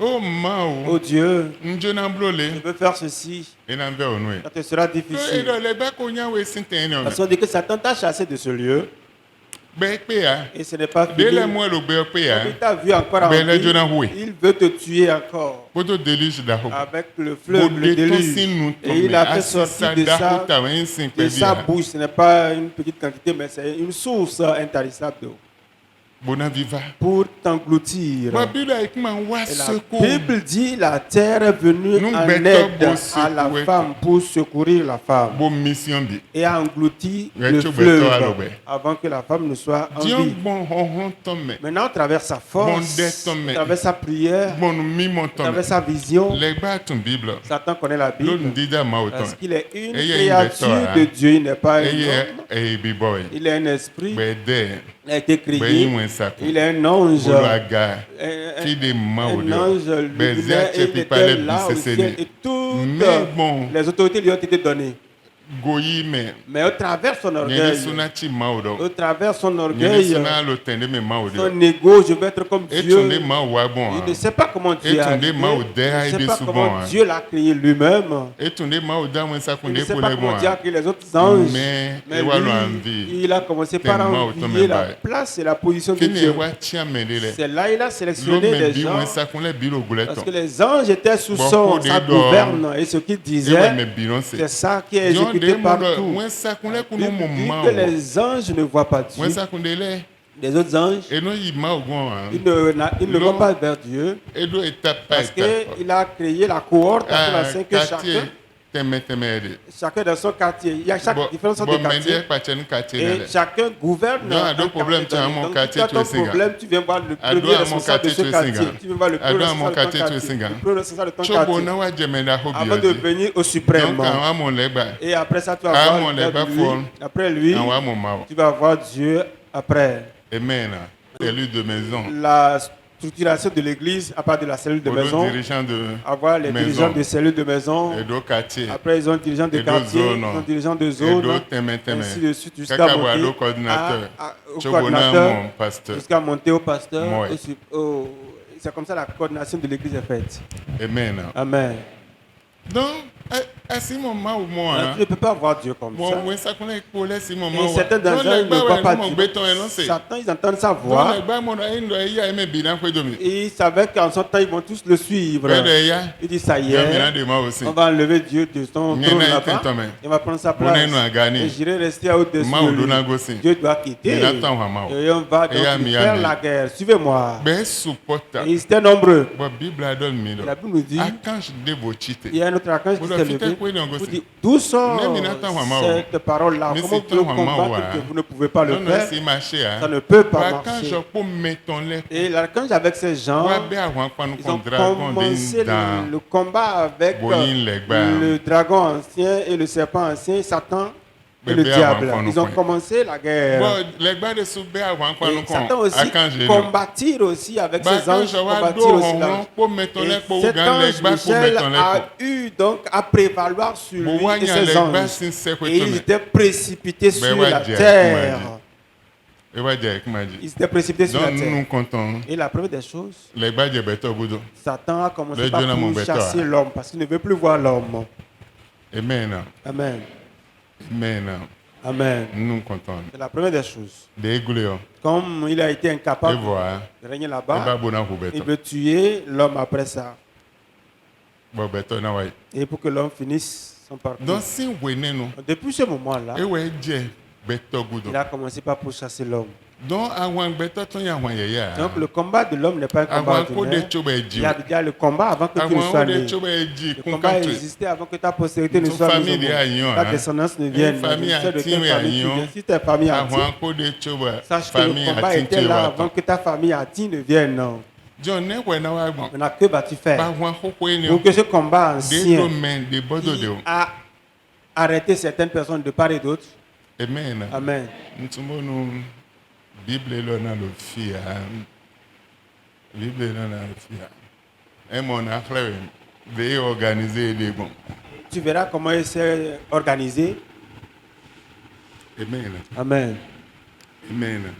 Oh man Oh oh. Dieu, Njo na je blolé. veux faire ceci. Elle a bien nous. Ça te sera Et difficile. dans les bakonya we sintene. Parce qu'on dit que Satan t'a chassé de ce lieu Be ya. et ce n'est pas Dès fini. les mois le be pe ya. Il t'a vu encore en Ben, là, vie. Jonah, oui. Il veut te tuer encore Poto delige da ho. avec le fleuve, le déluge. Et il a fait sortir de sa bouche. Ce n'est pas une petite quantité, mais c'est une source intarissable d'eau Bona viva. pour t'engloutir. Ma Bible avec ma wa Et la secours. Bible dit la terre est venue Nous en mettons aide pour à la secourir. femme pour secourir la femme Bon mission bi. et a englouti Ouais, le tu fleuve beto alobe. avant que la femme ne soit en Dieu vie. bon honhon tome. Maintenant, à travers sa Bon force, détomme. à travers sa prière, Bon mi mon à tome. travers sa vision, Les ba ton Bible. Satan connaît la L'on Bible dit da ma autant. parce qu'il est une Et il y a une créature bêtise, de hein. Dieu, il n'est pas un Et homme. et bi boy. Il est un esprit. Be de. Il a été Bẹ́yìn créé. wọn sàkó. Il est un ange. Bolo aga. Un- Fi de ma o un de. ange Bẹ́ẹ̀ lumineux, tse et il pipa était lẹ là au bisese ciel ni. et toutes Mais bon. les autorités lui ont été données. Goyi mɛ. Mais au travers son Nyɛ orgueil, suna tsi ma o dɔ. au travers son Nyɛ orgueil, suna lo tɛn de mɛ ma o de. son ego, je vais être comme Etun Dieu. de ma o wa bɔn Il wa. ne sait pas comment Dieu Et a ton créé. démon au Il derrière ne sait des pas souvent, comment hein. Dieu l'a créé lui-même. Etun de ma o da wọn Il sakun ne de sait ko pas lɛ comment bɔn Dieu a wa. créé les autres anges. Mais, Mais ewa lo lui, envie. il a commencé par Tellement envier automne la bail. place et la position de Kini Dieu. wa tia mɛ de lɛ. C'est là il a sélectionné L'homme des bi gens wọn sakun lɛ bi lo gulɛ parce tɔn. que les anges étaient sous Bon, son, pour sa des dons. gouverne et ce qu'il Ewa disait, mɛ bi lɔn se. c'est ça qui est Jɔn de exécuté mo partout. dɔ wọn sakun lɛ La kunu Bible mo dit ma que o. les anges ne voient pas Wọn Dieu. sakun de lɛ. Les autres anges, Eno yi ma o gbɔn wa. ils ne Non. vont pas vers Dieu Edo eta pa parce eta. qu'il a créé la cohorte à la 5 que Quartier tɛmɛ de. chacun dans son quartier. Il y a chaque différence de Bon, quartier. mɛ kpatsɛ ni quartier Et na lɛ. chacun gouverne. Non, un à deux problèmes, quartier tu as donné. mon Donc, quartier, si tu tu as es ton singa. problème, tu viens voir le À deux, premier à mon responsable de quartier, ce tu es quartier. singa. Tu viens voir le À premier deux, à mon responsable de ton quartier, tu es quartier. singa. Le premier responsable de ton Tsobo quartier. na wa jɛmɛ da ho Avant de bi venir au suprême. Donc an wa mo lɛ gba. Et après ça, tu vas Ah, voir mon le Père lèvre de lui. fort. Après lui, An wa mo ma o. tu vas voir Dieu après. Amen. Élu de maison. La structuration de l'église à part de la cellule de Pour le maison. dirigeant de Avoir les maison. dirigeants de cellules de maison. Et do quartier. Après, ils ont dirigeants de Et de quartier, zone. ils ont dirigeants de Et zone, do tɛmɛ tɛmɛ. ainsi de suite, jusqu'à Kaka wa do monter coordinateur. au Tsobo na coordinateur, mon pasteur. jusqu'à monter au pasteur. Ouais. C'est comme ça la coordination de l'église est faite. Amen. Amen. Donc, asi mo ma o mo Alors, a. tu ne peux pas voir Dieu comme Bon, ça. wọn sakun lɛ kpo lɛ si mo ma Et wa. certains Donc, d'entre eux lɛ ne gba voient wa pas ni mo Dieu. gbé tɔn yɛ lɔ se. Satan, ils entendent sa Donc, voix. lɛ gba mo na eyi lɔ eya eme bi na ko domi. Et ils savaient qu'en son temps, ils vont tous le suivre. Bɛɛ de ya. Il dit, ça y Jɔn mina est, de ma o si. on va enlever Dieu de son Nye trône na là-bas. ite tɔmɛ. Il va prendre sa Mo na place. enu agani. Et j'irai rester au-dessus Ma o de do na lui. go si. Dieu doit quitter. Mina tɔn wa ma o. Et on va donc Eya lui mi faire ya mi. la guerre. Suivez-moi. Bɛɛ supporta. Et ils étaient nombreux. Bon, Bible a donné mi Et dɔ. la Bible nous dit, Archange de bo chite. il y a un autre archange qui Vous s'est le faites levé. quoi, donc, Vous aussi? dit, d'où sort Mais mina tan wa ma o. cette parole-là? Mais Comment c'est vous pouvez tan wa ma o, combattre hein? que vous ne pouvez pas le Non, non, faire? si marché a. Ça ne peut pas Archange marcher. ko meton lɛ. Et l'archange avec ces gens, Wa bɛ àwọn akpanu ils ont kon dragon commencé de dan. le combat avec Boyin legba. le dragon ancien et le serpent ancien, Satan et le Bébé diable. avant qu'on Ils ont nous commencé la guerre. Bon, legba de sou bɛ àwọn akpanu Et Satan kon. aussi Archange no. combattir aussi avec ces anges, Archange wa do combattir aussi ɔrɔn l'ange. ko meton lɛ Et ko cet gan ange legba ko Michel meton lɛ a ko. eu donc à prévaloir sur Bo lui wa et nya ses legba anges. sin sɛ ko Et ils tɔmɛ. étaient précipités sur ouais, la Dieu, terre. E wa jɛ kuma Ils di. étaient précipités sur la Donc terre. nous comptons. Et la première des choses, Legba jɛ bɛtɔ gudo. Satan a commencé Le par Dieu n'a mon bêta. chasser l'homme parce qu'il ne veut plus voir l'homme. Amen. Amen. Amen. Amen. Nous comptons. C'est la première des choses. De egule yo. Comme il a été E incapable voa. de régner E ba là-bas, bona ko il bɛtɔ. veut tuer l'homme après ça. Bon bɛtɔ na wa ye. Et pour que l'homme finisse son parcours. Donc si wene no. Depuis ce moment-là, E wɛ jɛ bɛtɔ gudo. il a commencé par pourchasser l'homme. Donc àwọn gbɛtɔ tɔn yɛ àwọn yɛyɛ a. Donc le combat de l'homme n'est pas un combat Àwọn ko de ordinaire. tso bɛ Il ji. y a déjà le combat avant que tu ne Àwọn sois ko de né. tso bɛ ji Le kun combat kan to. existait avant que ta postérité ne Ton soit mise au famille de Agnon, monde. Ta hein. descendance ne vienne. Une famille Je sais de Atin quelle et famille tu Agnon. viens. Si ta famille Atin, Àwọn ko de tso bɛ sache que le famille combat ati était tso là wa avant tɔn. que ta famille Atin ne vienne. Non. John ne wɛ na wa gbɔn. Maintenant, que vas-tu faire Àwọn koko yi ni pour o. que ce combat De ancien do mɛ de bɔdɔ de o. qui a arrêté certaines personnes de part et d'autre? Amen. Amen. Ntumonu Bible lɔ na lo fi ya. Bible lɔ na lo fi ya. Ɛmɔ na filɛ wɛ. De ye organiser de gbɔn. Tu verras comment il s'est organisé. Amen. Amen. Amen. Amen.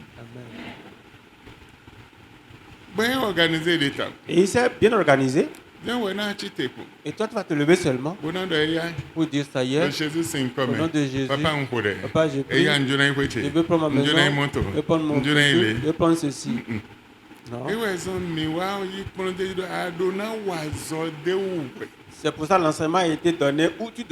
Bɛn organiser de ta. Et il s'est bien organisé. Jɛn wɛ na ci te ko. Et toi, tu vas te lever seulement Bona dɔ ya. pour dire ça y Le est. Jésus c'est Au nom comme. de Jésus. Papa on kore. Papa, je prie. Et ya njona ikweche. Je veux prendre ma Njona maison. imoto. Je veux prendre mon Njona fusil. ile. Je veux prendre ceci. Non. Ewe zon mi wa yi kpɔn de do adona wa zɔ de wo. C'est pour ça que l'enseignement a été donné où tu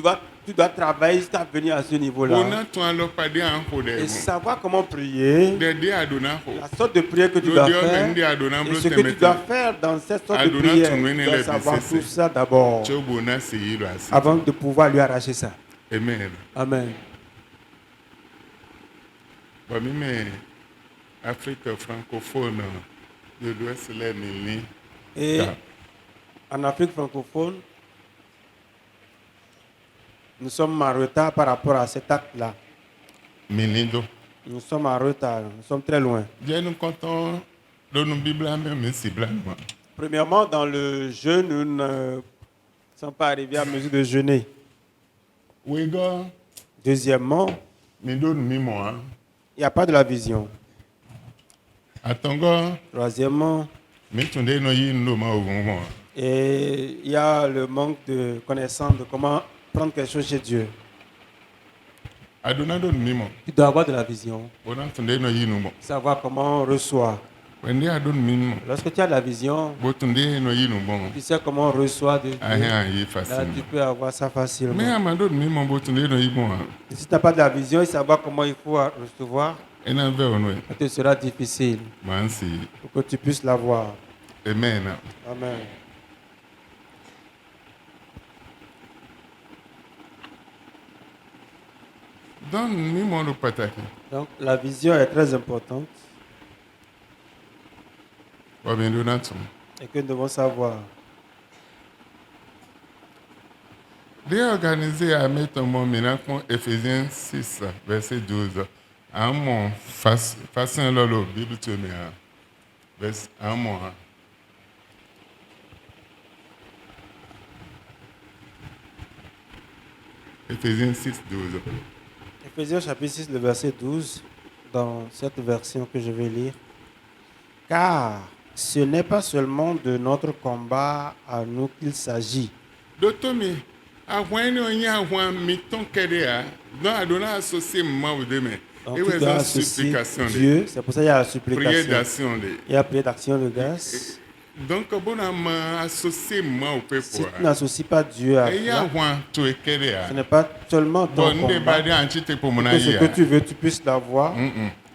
dois travailler jusqu'à venir à ce niveau-là. Bona tɔn alɔ pade an ko de Et mo. savoir comment prier, De adona ko. la sorte de prière que tu Do dois de ɔmɛ faire, ndi adona et blo ce que tu dois tɛmɛtɛ. faire dans cette sorte de Adonai prière. tunu Tu ne dois le savoir BCC. tout ça d'abord Tso bona se yi lo asi. avant de pouvoir lui arracher ça. Amen. Amen. Bon mi mɛ Afrique francophone de l'Ouest lɛ nini. Et Ya. en Afrique francophone, nous sommes en retard par rapport à cet acte-là. Mini do. Nous sommes en retard, nous sommes très loin. Dieu nous comptons dans nos Bibles même si blanc. Premièrement, dans le jeûne, nous ne sommes pas arrivés à mesure de jeûner. Oui, gars, Deuxièmement, mais donne moi. il n'y a pas de la vision. Attends, gars, Troisièmement, mais tu n'es pas au moment. et il y a le manque de connaissance de comment prendre quelque chose chez Dieu. Adona donne mimo. Tu dois avoir de la vision, On a fondé no yinumo. savoir comment on reçoit. When they adon mimo. Lorsque tu as de la vision, Botunde no yinumo. tu sais comment on reçoit de Dieu. Ah yi Là, facile. tu peux avoir ça Mais facilement. amadon mimo botunde no yibo. Et si tu n'as pas de la vision et savoir comment il faut recevoir, Ena ve onwe. ça te sera difficile Mansi. pour que tu puisses l'avoir. Amen. Amen. Don mimo no pataki. Donc, la vision est très importante Wabendo natum. et que nous devons savoir. Dès organisé à mettre mon ménacon Ephésiens 6, verset 12. À mon façon lolo, Bible tu me a. Verset à mon. Ephésiens 6, 12. Éphésiens chapitre 6, le verset 12, dans cette version que je vais lire. Car ce n'est pas seulement de notre combat à nous qu'il s'agit, Dotomi, avant ni onye avant miton kedea, donc adona associé moi de me. donc Et tu ouais, dois ça associer supplication de. Dieu. C'est pour ça qu'il y a la Prière supplication. d'action de. Il y a prière d'action de grâce. Donc bon à associé moi au peuple. Si tu n'associes pas Dieu à Et ya cela, avant tu ce kedea. n'est pas seulement ton Bon, ne combat. bade anchite pour mon Que ce que aïe. tu veux, tu puisses l'avoir.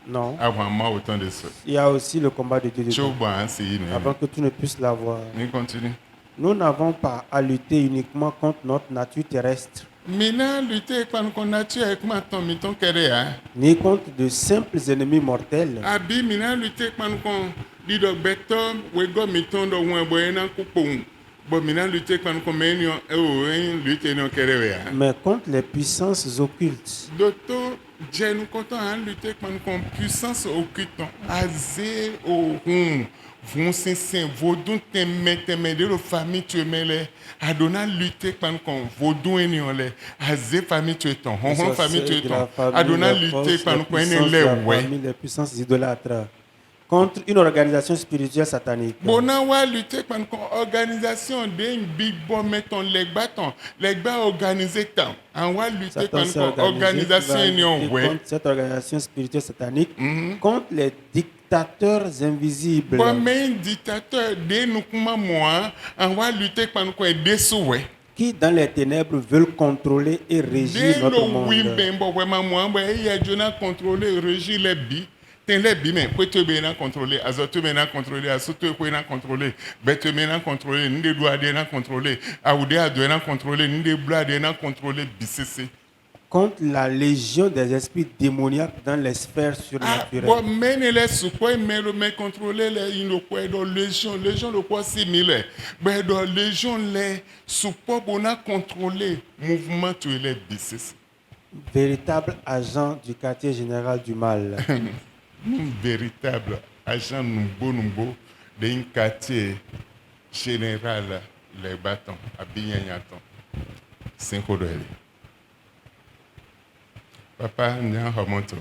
Non. Avant moi autant de ça. Il y a aussi le combat de Dieu dedans, Choba c'est avant que tu ne puisses l'avoir. ni continue. Nous n'avons pas à lutter uniquement contre notre nature terrestre, Maintenant lutter contre nature avec ma ton miton kedea. ni contre de simples ennemis mortels, Abi maintenant lutter contre dido beto we go miton do wen boyena kupon. Bon maintenant lutter contre menio lutter no kedea. mais contre les puissances occultes. Docteur, j'ai nous content à lutter contre puissance occulte. Azé au hum. Vont s'insister, vaudou te mettre de la famille tu mêlé. Adona lutter contre vaudou et niolé. Azé famille tu es ton. Les Hon famille tu es sorciers de ton. la famille, Adona les lutter forces, contre les une puissances de la ouais. famille, les puissances idolâtres, contre une organisation spirituelle satanique. Bona wa lutter contre organisation d'un big bomb mettons les bâtons. Les bas organisés tant. On va lutter Satan s'est contre organisé, organisation qui va union lutter ouais. contre cette organisation spirituelle satanique, contre les dictateurs invisibles, Bon, mais un dictateur, dès nous comment moi, on va lutter contre des souhaits. qui dans les ténèbres veulent contrôler et régir Dès notre le oui, monde. ben bon, vraiment moi, ben il y a Jonah contrôler, régir les billes. T'es les billes, mais quoi tu bien contrôler, azote bien contrôler, azote quoi bien contrôler, bête bien contrôler, ni des doigts bien contrôler, aoudé à bien contrôler, ni des bras bien contrôler, BCC. Contre la légion des esprits démoniaques dans les sphères Ah, surnaturelles. bon, mais les sous quoi, mais contrôler les inokwa dans légion le quoi similaire. Ben dans légion les sous quoi on a contrôlé mouvement tu les BCC. Véritable agent du quartier général du mal. Nous véritable agent numbo d'un quartier général les bâtons à Bignagnaton. 5 euros. Papa, il y a un remontant.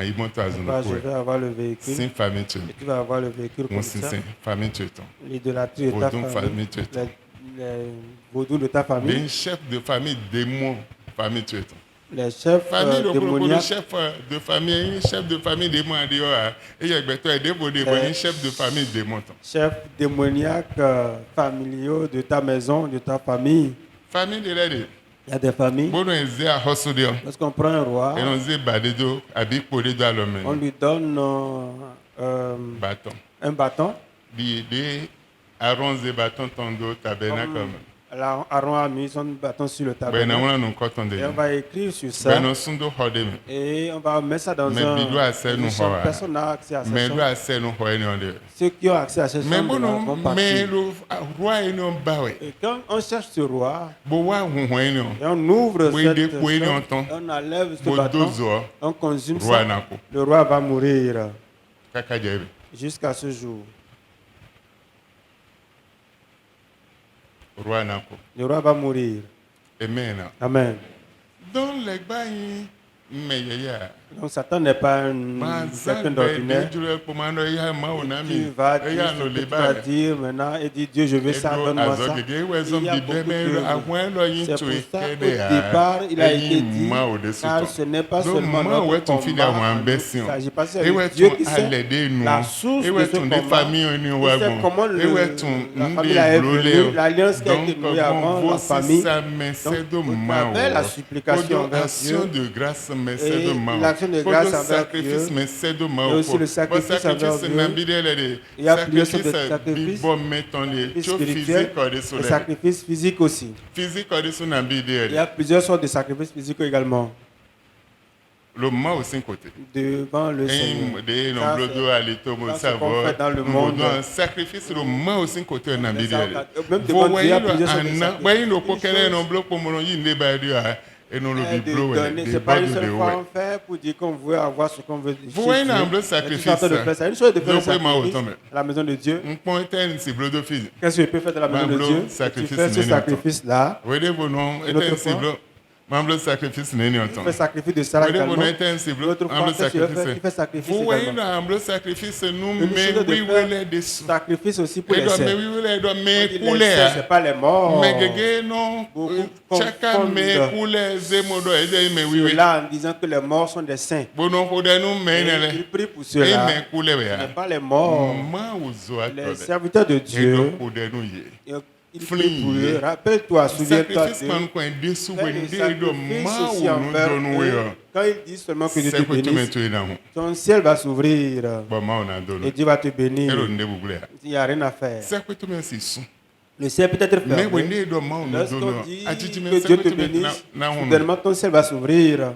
Il monte à zone Papa, je vais avoir le véhicule. 5 familles tu Et tu vas avoir le véhicule Mon comme ça. 5 familles tu L'idolâtrie de ta Vaudou famille. famille, tu es ton. Les vaudous de ta famille. Les chefs de famille démon famille tu es ton. Les chefs Famille le démoniaques. chef de famille, un chef de famille démon à dire et il y a besoin de un chef de famille démon. Chefs démoniaques familiaux de ta maison, de ta famille. Famille de l'aide. Il y a des familles. Bon, on est à Hossodio. Lorsqu'on prend un roi, Et on dit Badedo, Abi Podedo à l'homme. on lui donne Bâton. un bâton. Des arrons et bâtons tondo tabernacle. Alors, Aaron a mis son bâton sur le bena tabernacle. ŋlɔ nu kɔtɔn de Et on va écrire sur ça. bena sundo xɔ de me Et on va mettre ça dans Mais un. Bido a accès nous, chambre. ouais. Personne n'a accès à cette mɛ do chambre. asɛ nu xɔ yi ne de Ceux qui ont accès à cette mɛ chambre vont bono mɛ partir. lo roi yi ne ba wɛ Et quand on cherche ce roi, bo wa huhun yi ne et on ouvre Oui, cette des couilles, chambre, on entend. on enlève ce bo bâton, dozo on consume roi ça, na ko le roi va mourir kaka jɛ bi jusqu'à ce jour. roi na ko Le roi va mourir. amen Amen. donc le gba yi mɛ yɛyɛ Donc Satan n'est pas un ma quelqu'un zagbe d'ordinaire de jure kpɔmɔ eya ma wo na qui mi va dire eya ce no que le tu ba vas rɛ dire maintenant et dit Dieu je veux ça, edo donne-moi azɔ ça. gege ewe Il zɔn y a bi beaucoup bɛ mɛ de- ahɔn lɔ yi C'est tso pour yi ça kɛ qu'au de ya départ, il a été dit, ma o de so car tɔ ce n'est pas donc seulement ma wo notre tun fi de combat, àwọn il abɛsiɔn s'agit pas ewe de Dieu tun qui sait alɛ de nu la source ewe de ce tun de combat. famille ni Il wa sait comment gbɔn le- ewe tun la n famille de a blo évolué, le o l'alliance qui a été donc nouée avant bon la famille. sisan mɛsɛ do Donc, au ma travers la o supplication kodo envers action Dieu de grâce mɛsɛ et do ma l'action de o grâce kodo envers sacrifice Dieu, mɛsɛ do ma et o aussi le sacrifice envers sacrifice Dieu. na bi de lɛ de Il y a plusieurs sortes de sacrifice sacrifices. bibɔ mɛtɔn le Sacrifice tso spirituel physique ɔde so et lɛ sacrifice physique aussi. physique ɔde so na bi de Il y a lɛ plusieurs sortes de sacrifices physiques également le ma o sin côté. devant le Seigneur. de yen Ça, nɔ blodo ali to mo ça, c'est qu'on sabɔ fait dans le monde. nbɔdɔn sacrifice lo ma o sin côté na bi de Même lɛ devant fo Dieu, il y a wɛyin lo plusieurs sortes de ana sacrifices. wɛyin lo ko Une kɛlɛ chose- nɔ blo kpɔmɔ yi ne ba di a eno lo bi De blo wɛ donner, de c'est pas bɔ une do de seule fois wɛ on fait pour dire qu'on veut avoir ce qu'on veut. Vous chez voyez, Dieu. un bleu Mais sacrifice, tout ça, de faire ça. Une chose de faire le donc, oui, moi, sacrifice autant, mais- à la maison de Dieu. nkpɔn tɛ si blodo fi Qu'est-ce que je peux faire de la maison de Pablo, Dieu? Et tu sacrifice fais ce n'est sacrifice-là. wɛde bo nɔ Une autre ete si fois. blo ma blo sacrifice ne ni Tu ɔtɔn fais sacrifice de Sarah wɛde bo également. nɔ ete si blo L'autre un fois, blo qu'est-ce que tu veux faire? Tu fais sacrifice sacrifice fo wɛyin également. lo un blo sacrifice nu Une mɛ chose de wiwele faire de su sacrifice aussi pour les edɔ mɛ saints. wiwele edɔ On mɛ dit kulɛ les saints, a c'est pas les morts. mɛ gege nɔ Beaucoup tsaka confondent mɛ kulɛ zemo dɔ ede mɛ wiwe Ceux-là en disant que les morts sont des saints. bono ko dɛ nu mɛ ne Et lɛ ils prient pour e ceux-là. mɛ kulɛ wɛ Ce a n'est pas les morts. ma wo zo atɔ Les dɛ serviteurs de Dieu, edɔ ko dɛ nu ye. ils prient pour eux. Rappelle-toi, souviens-toi sacrifice de man ko en desu fais we le nde do sacrifice ma aussi wo no envers do no we eux. yo Quand ils disent seulement que Dieu se te ko to me bénisse, to ina ho ton ciel va s'ouvrir ba ma ona do no et Dieu va te bénir. ero nde bubule ya Il n'y a rien à faire. se ko to me si su Le ciel peut être me we fermé. nde do ma ono do Lorsqu'on no dit ajiji me que se Dieu ko te to me bénisse, na ho no soudainement ton ciel va s'ouvrir.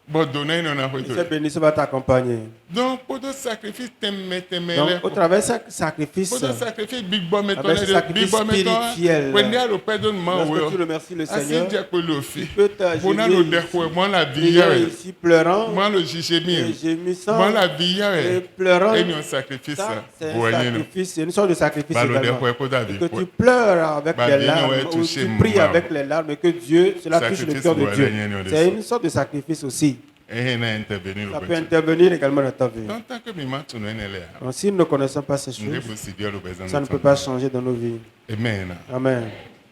bo do na ino na ho Et to cette bénédiction va t'accompagner. donc podo sacrifice teme Donc, le au travers de ce sacrifice, podo sacrifice big bo me to avec ce le big sacrifice bo me spirituel, to we nde ro pe do ma wo lorsque tu yo remercies le asi Seigneur, je pe lo fi tu peux bona lo de t'agir ko mo la vie priant ya ici, pleurant mo lo jije et mi gémissant mo la vie ya et pleurant. et un sacrifice Ça, c'est bo un yin no sacrifice, c'est une sorte de sacrifice Balo de également. fue ko Et David que fue. tu pleures avec Bah, les bien, larmes, ouais, ou toucher tu pries moi. avec les larmes, et que Dieu, cela touche le Sacrifice cœur de pour Dieu. aller gagner au C'est dessus. une sorte de sacrifice aussi. Et il a intervenu Ça le peut petit. intervenir également dans ta vie. En tant que mi matu no enele. Donc, si nous ne connaissons pas ces Ndé choses, bo si Dieu le besoin. ça ne peut pas changer dans nos vies. Amen. Amen.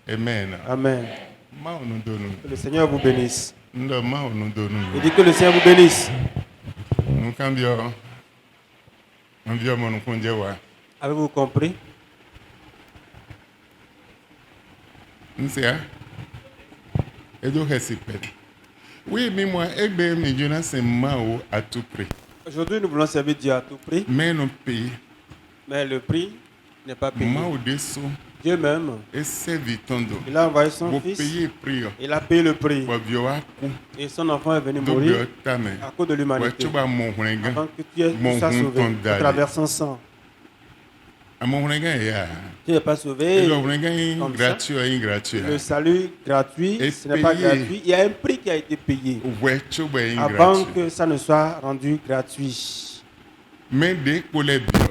Amen. Amen. Ma onu do nu. Que le Seigneur vous bénisse. Ndo ma onu do Il nu. dit que le Seigneur vous bénisse. Nu kan bio. On bio mo nu kunje wa. Avez-vous compris? Nsia. Edo hesipe. Oui, mais moi, egbe mi jona se ma o à tout prix. Aujourd'hui, nous voulons servir Dieu à tout prix, Mais non pays. mais le prix n'est pas payé. Ma o deso Dieu même, e servi tondo. il a envoyé son Bo fils, payer prix. il a payé le prix, Bo bio wa ku. et son enfant est venu Do bio mourir tame. à cause de l'humanité, Wa mo hunga. avant que tu aies Mon tout ça sauvé, compte à travers son sang. Mo hunga ya. Tu n'es pas sauvé. Le hunga Comme ça. gratuit gratuit. Le salut gratuit, Et ce n'est pas payé. gratuit. Il y a un prix qui a été payé Ouais, tu es avant gratuit. que ça ne soit rendu gratuit. Mais dès que les bio,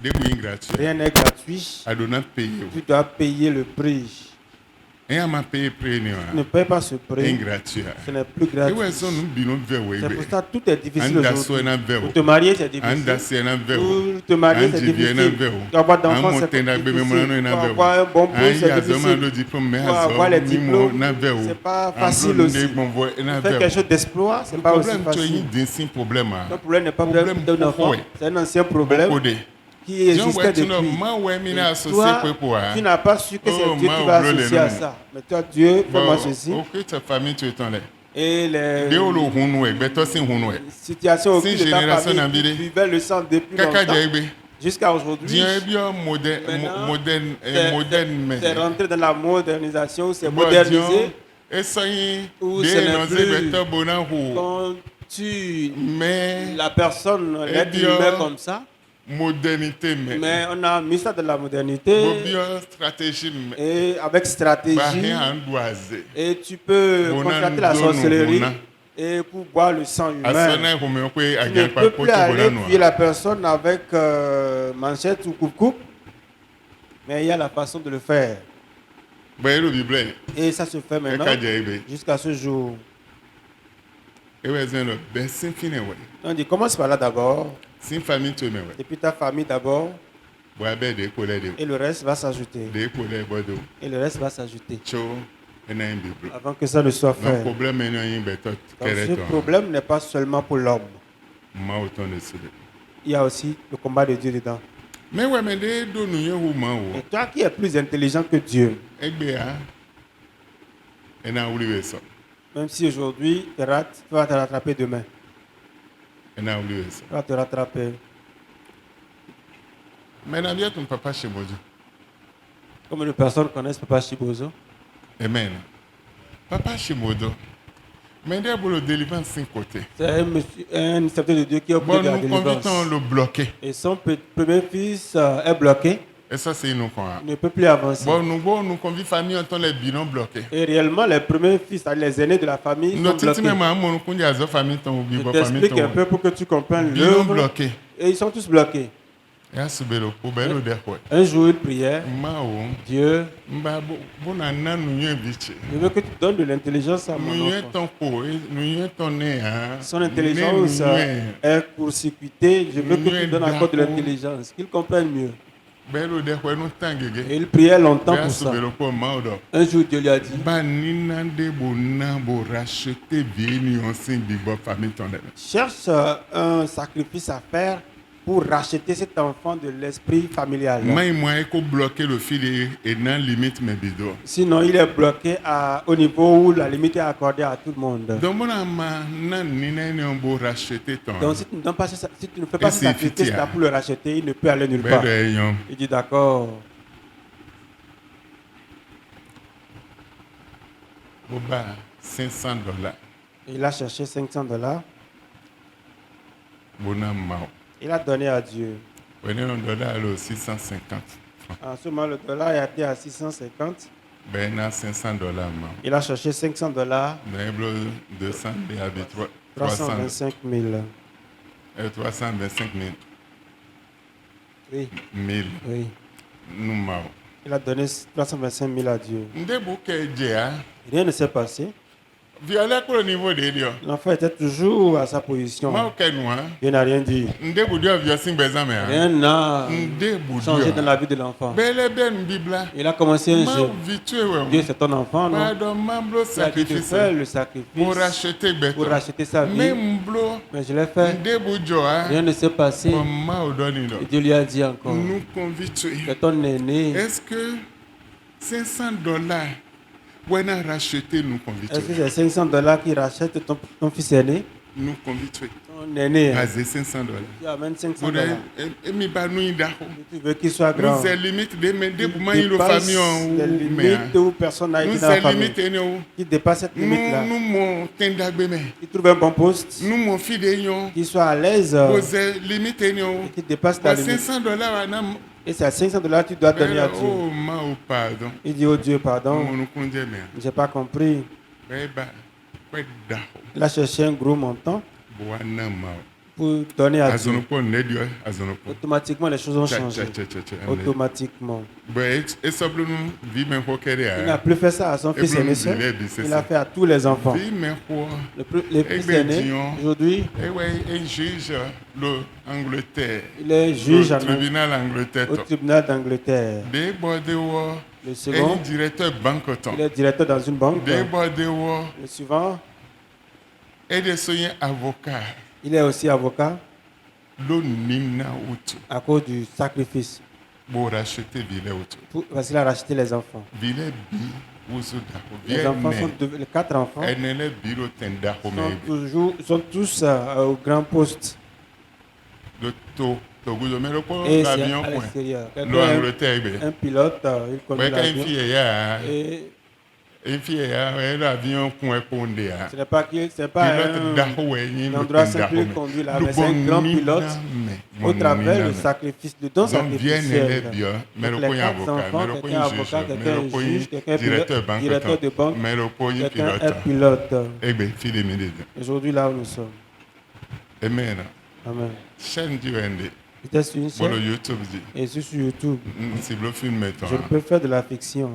dès que gratuit, Rien n'est gratuit. à donner payer. Tu dois payer le prix. Et à ma payer prix Ne paye pas ce prix. gratuit. Ce n'est plus Et ouais, gratuit. ça nous bino vewe. C'est pour ça que tout est difficile Anda aujourd'hui. soena veo. Pour te marier, c'est Anda difficile. siena veo. Pour te marier, c'est Andi viena difficile. veo. Pour avoir d'enfants, c'est Amotenda bebe difficile. mwana na Pour veo. avoir un bon boulot, Aya c'est zoma do difficile. diplôme mais Pour avoir les azo mimo diplômes, na veo. c'est pas facile aussi. na Faire quelque veo. chose d'exploit, c'est Le pas aussi problème tu facile. es un problème. Le problème n'est pas Problème d'un enfant, pourquoi? c'est un ancien problème Codé. qui Jean existait ouais tu depuis. no ma ouais mina associé Toi, quoi. tu n'as pas su que c'est Oh, Dieu ma qui va ouvre les associer à noms. ça. Mais toi, Dieu, fais-moi ceci. Ok, ta famille tu es en là. Et les De olo hunu e, beto sin hunu e. situations Si auxquelles de ta génération famille n'habille. qui vivait le sang depuis Kaka longtemps. jaibe. Jusqu'à aujourd'hui, Dieu bien moderne, maintenant, moderne, c'est moderne, c'est rentré dans la modernisation, c'est Bon, modernisé. Dieu, et ça y est, Où des ce n'est noms plus événements bonheur, Quand tu mais la personne, eh l'être bien, humain comme ça, modernité, mais on a mis ça de la modernité bon bien stratégie, et avec bah stratégie. rien doisé. Et tu peux Bon, contracter la nous donnons, sorcellerie bon, et pour boire le sang à humain. sonner comme on peut à Tu ne gagner par peux plus poto aller bonheur. tuer la personne avec manchette ou coupe-coupe, mais il y a la façon de le faire. Ben le Bible, Et ça se fait et maintenant kadjaibe, jusqu'à ce jour. et ouais zin le ben sin fine ouais, On dit commence par là d'abord, sin famille tu me ouais, et puis ta famille d'abord, bois ben de collègues de, et le reste va s'ajouter. de collègues bodo, Et le reste va s'ajouter cho, et na un Bible. avant que ça ne soit Donc fait. problème est non betot, Donc, ce kereto, problème n'est pas seulement pour l'homme. ma autant de cela. Il y a aussi le combat de Dieu dedans. Mais ouais mais de do nous y ou man Et ou, toi qui es plus intelligent que Dieu, egbe a, et na oublié ça, même si aujourd'hui tu rates, tu vas te rattraper demain. et na oublié ça. Tu vas te rattraper. Mais na bien ton papa chez moi. Combien de personnes connaissent Papa Chibozo? Amen. Papa Shimodo. Mais il y a le délivrance 5 côtés. C'est un serviteur de Dieu qui a Bon, obtenu la nous convitons délivrance. le bloquer. Et son premier fils est bloqué, Et ça, c'est nous. il ne peut plus avancer. Bon, nous convitons famille en temps les bilans bloqués. Et réellement, les premiers fils, les aînés de la famille sont Nous avons bloqués. même un qu'on dit à la famille ton Je bibo t'explique famille un peu ton pour que tu comprennes bilan l'œuvre. bloqué. Et ils sont tous bloqués. Et à ce belo pour belo de quoi. Un jour, il priait, Mao, Dieu, mba bon anna nous y biche. je veux que tu donnes de l'intelligence à mon Nous y enfant. ton pot, nous y ton nez hein. Son intelligence est court-circuitée. Je veux que tu donnes encore de l'intelligence, qu'il comprenne mieux. Belo de quoi nous Et tangege. il priait longtemps Et à pour ce ça. belo pour mao do. Un jour, Dieu lui a dit, Banina de bona bo racheter bien nuancé bibo famille ton nez. cherche un sacrifice à faire pour racheter cet enfant de l'esprit familial. Moi, moi, il faut bloquer le fil et non limite mes bidons. Sinon, il est bloqué au niveau où la limite est accordée à tout le monde. Donc, mon ama, nan nina ni on beau racheter ton. Donc, si tu ne, donnes pas si tu ne fais pas Et ce c'est sacrifice-là fitia. pour le racheter, il ne peut aller nulle part. Ben, yon. Il dit d'accord. Boba, $500. Il a cherché $500. Bona mao. Il a donné à Dieu. Prenez un dollar, alors 650 francs. En ce moment, le dollar est été à 650. Ben, na $500 mao. Il a cherché $500, Ben, blo 200 et avec 325 000. 325 000. Oui, 1000. oui. Nous mao. Il a donné 325 000 à Dieu. Nde bouke djea. Rien ne s'est passé. Violet pour le niveau de Dieu. L'enfant était toujours à sa position. Mao kenwa. Il n'a rien dit. Nde boudio viosin bezame ha. Rien n'a Nde changé dans boudio. la vie de l'enfant. Bele ben bibla. Il a commencé un jeu. Ma vitue Dieu, we. c'est ton enfant, non? Pardon, mamblo Il a dit de sacrifice. faire le Pour sacrifice racheter pour beto. racheter sa vie. Même blo. Mais je l'ai fait. Nde boudio ha. Rien ne s'est passé. Comme ma odoni Et Dieu lui a dit encore, Nous convictue. c'est ton aîné. Est-ce que $500 on a racheté nous Est-ce que convicture? c'est $500 qui rachète ton fils aîné? Nous convicture. Ton aîné. Basé $500. Tu amènes $500. Et mi ba nous indaho. Tu veux qu'il soit grand. Nous c'est limite de mais de Qui pour moi il dépasse famille en les limites où personne n'a été nous dans la c'est famille. limite en Qui dépasse cette limite-là. nous mon tendagbe mais Qui trouve un bon poste. nous mon fidèle Qui soit à l'aise. vous limite en Qui dépasse ta limite. $500 anam. Et c'est à $500 que tu dois donner à Dieu. Oh ma pardon. Il dit, oh Dieu, pardon. Nous conde mais. Je n'ai pas compris. Beba. Quoi daho. Il a cherché un gros montant Boana ma. pour donner à Dieu. Azonopo nedio azonopo. Automatiquement, les choses ont changé. Automatiquement. Et ça nous vit même pour Il n'a qu'elle plus fait ça à son fils aîné seul. Il a fait à tous les enfants. vit même pour Les fils aînés, aujourd'hui, et ouais et juge le Angleterre il est juge le tribunal Angleterre au tribunal d'Angleterre. des bordé wo Le et second, directeur banque il est directeur dans une banque. des bordé wo Le suivant, et des soignants avocats il est aussi avocat le nina outu à cause du sacrifice. pour racheter ville outu Parce qu'il a racheté les enfants. ville bi ouzuda Les enfants les 4 enfants enele biro tenda sont tous au grand poste. le taux togudo mais le ko Et c'est l'avion à point l'extérieur. l'Angleterre be Un pilote, il conduit ouais quand l'avion. fille ya Et une fille ya l'avion point pondé ya ce n'est pas pilote un daho ouais ni endroit le simple daho conduit là, mais c'est un grand pilote au travers le sacrifice, le don donc viennent les sacrificiel. bien mais le Donc, ko les ya quatre avocat mais enfants, le ko quelqu'un avocat, mais quelqu'un le ko juge, quelqu'un directeur directeur de banque, mais le ko quelqu'un un pilote pilote. eh ben fille de Aujourd'hui, là où nous sommes. amen Amen. chaîne du ND J'étais sur une bon le chaîne YouTube dit et je suis sur YouTube. c'est le film maintenant Je peux faire de la fiction.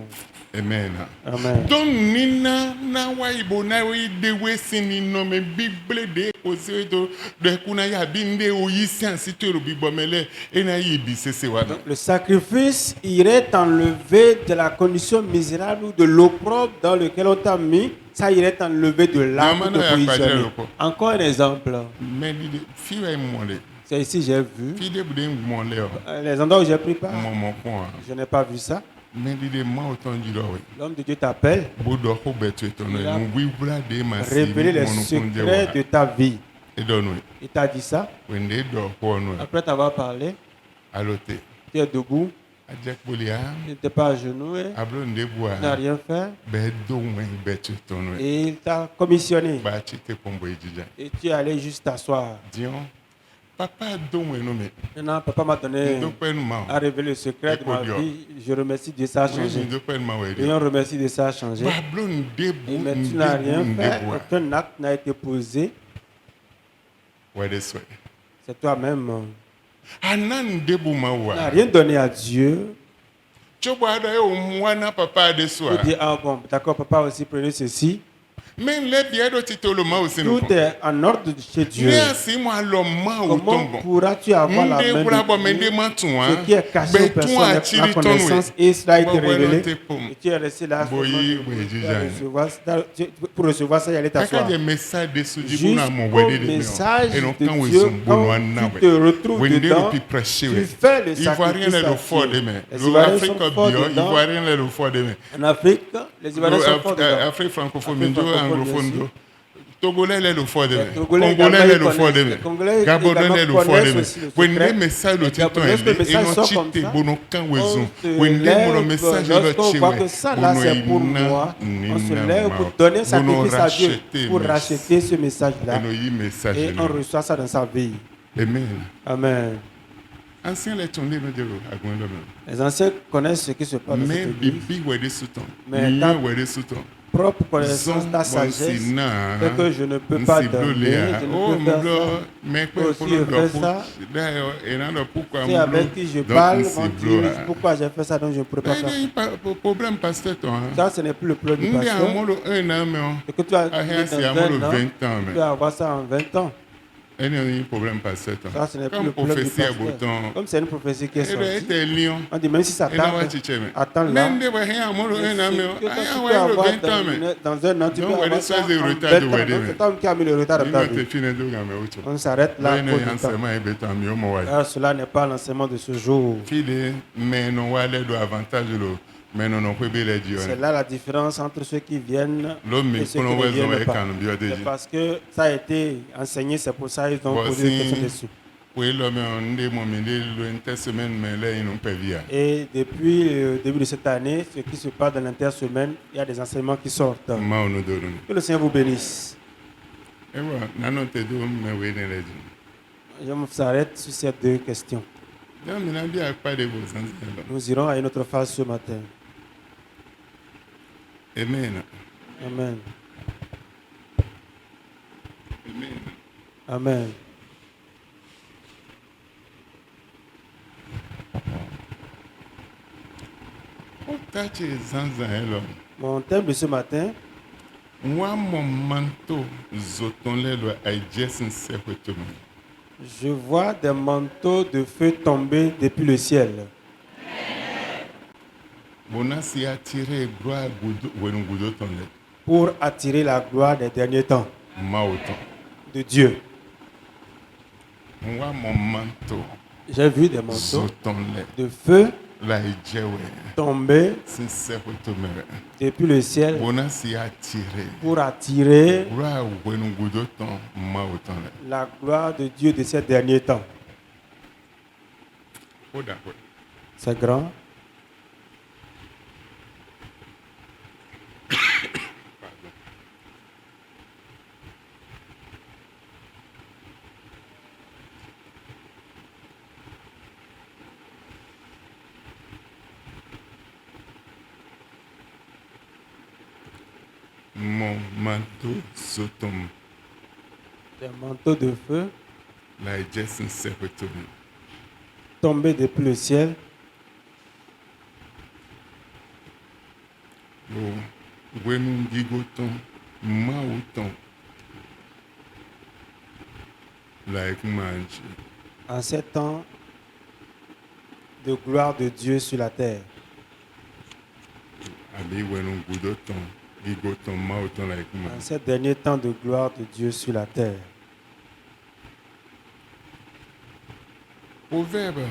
amen Amen. donc nina na wa ibo na we de we sini no me bible de ko se to de kuna ya binde o yi science to bi bomele e na yi bi sese wa Donc, le sacrifice irait t'enlever de la condition misérable ou de l'opprobre dans lequel on t'a mis. Ça irait t'enlever de là pour te positionner. Encore un exemple. mais di fi wa mo le C'est ici j'ai vu. fi de bu mo le o Les endroits où j'ai pris part, mo ko je n'ai pas vu ça. mais di ma autant di lo we L'homme de Dieu t'appelle, bodo ko betu to no mu wi bula de ma si révéler les secrets de ta vie. e do no Il t'a dit ça. when de do ko no Après t'avoir parlé, alote tu es debout, ajek bolia tu n'étais pas agenouillé, ablo nde bua tu n'as rien fait. be do we betu to no Et il t'a commissionné. ba chi te pombo ejija Et tu es allé juste t'asseoir. dion papa do we no me Maintenant, papa m'a donné, ndo pe nu ma a révélé le secret de ma Écoute, vie. Je remercie Dieu, ça a oui changé. ndo pe nu ma we Et on remercie Dieu, ça a changé. bablo nde bu Mais tu n'as rien fait, aucun acte n'a été posé. ouais de soi C'est toi-même. anan nde bu ma Tu n'as wa rien donné à Dieu. chobo ada e o mwana papa de soi Tu dis, ah bon, d'accord, papa aussi prenez ceci. mais le bien do titolo ma aussi no Tout est en ordre chez Dieu. ni asi mo alo ma o Comment tombo pourras-tu avoir la nde main bula bo de me Dieu? nde ma tu Ce qui est caché aux personnes, la connaissance, et cela a été révélé. Et tu es resté là Boyi, boyi, pour recevoir ça, il allait kaka t'asseoir. de message de suji bu na mo Jusqu'au we de message me no de kan we Dieu, zumbu no quand na tu te we retrouves when de dedans, pi pressure tu fais le Ivoirien sacrifice le à fort Dieu. de me Les le Ivoiriens Afrique sont forts bio dedans. Ivoirien le fort de me En Afrique, les Ivoiriens sont forts dedans. Afrique francophone Afrique ndo francophone, anglophone bien ndo Togolais le fort de me Les Togolais Congolais également, le fort de ils me connaissent. Les Congolais Gabonais également le fort de connaissent me aussi le when secret. le message le Les tito Gabonais, le ende message eno sort chite comme ça. bono kan wezo On se when le lève, bono message le lorsqu'on voit que chiwe ça là c'est pour moi, on se lève pour donner un sacrifice à Dieu, pour racheter ce message-là. eno yi message Et on reçoit ça dans sa vie. amen Amen. ancien le tonde no jelo agwendo no Les anciens connaissent ce qui se passe dans mais cette église. bibi we de suton Mais mieux ta we de suton propre connaissance, ta sagesse, fait que je ne peux pas dormir, je ne peux faire ça. mais Aussi, je fais ça. C'est avec qui je parle, mon Dieu, pourquoi j'ai fait ça, donc je ne pourrais pas faire ça. problème pasteur toi Ça, ce n'est plus le plan du ndi pasteur. amolo un ame Et que tu as ahia si dans amolo 20 ans, 20 ans tu mais peux avoir ça en 20 ans. ene problème pasteur toi Ça, ce n'est plus comme le plan du prophétie à pasteur. bouton Comme c'est une prophétie qui est et sortie, était lion on dit même si ça et na wa tarde, chiche me attends là. même de wa hia amolo Mais un ce ame que toi, tu ahia peux wa lo avoir 20 ans mais dans un an, tu peux Donc, avoir ouais, ça ça, en c'est 20 le ans. retard de Donc, wedding. c'est toi qui as mis le retard dans ta il vie. te fine do game auto On s'arrête là là pour ne du temps. enseignement e betan mi o mo wa Ah, cela n'est pas l'enseignement de ce jour. file mais non wa le do avantage lo mais non non peut le dire C'est là la différence entre ceux qui viennent l'homme et ceux qui kono ne wezo viennent e pas. kan bio de C'est parce que ça a été enseigné, c'est pour ça qu'ils ont Voici- posé des questions dessus. oui l'homme ndé mo mi ndé lo une semaine mais là ils n'ont pas vu Et depuis le début de cette année, ce qui se passe dans l'intersemaine, il y a des enseignements qui sortent. ma ono do no Que le Seigneur vous bénisse. e wa nano te do me we ne le ji Je m'arrête sur ces deux questions. donc mi na bien pas de vos sens Nous irons à une autre phase ce matin. amen Amen. amen Amen. o tachi zanza hello Mon thème de ce matin, moi mon manteau zoton le lo ai jesin se hoto je vois des manteaux de feu tomber depuis le ciel bona si attirer gloire gudo wenu gudo tonle pour attirer la gloire des derniers temps ma autant de Dieu. moi mon manteau J'ai vu des manteaux zoton le de feu la jewe tomber sin se hoto me depuis le ciel bona si attirer pour attirer gloire wenu gudo ton ma autant la gloire de Dieu de ces derniers temps. Oda hwe. C'est grand. Pardon. Mon manteau se tombe. Des manteaux de feu La Jason Sepetoni. tombés depuis le ciel. Wenu gigoton, mauton. Like manji. En ces temps de gloire de Dieu sur la terre. Abi wenu gudoton, gigoton, mauton like En man. ces derniers temps de gloire de Dieu sur la terre. Proverbe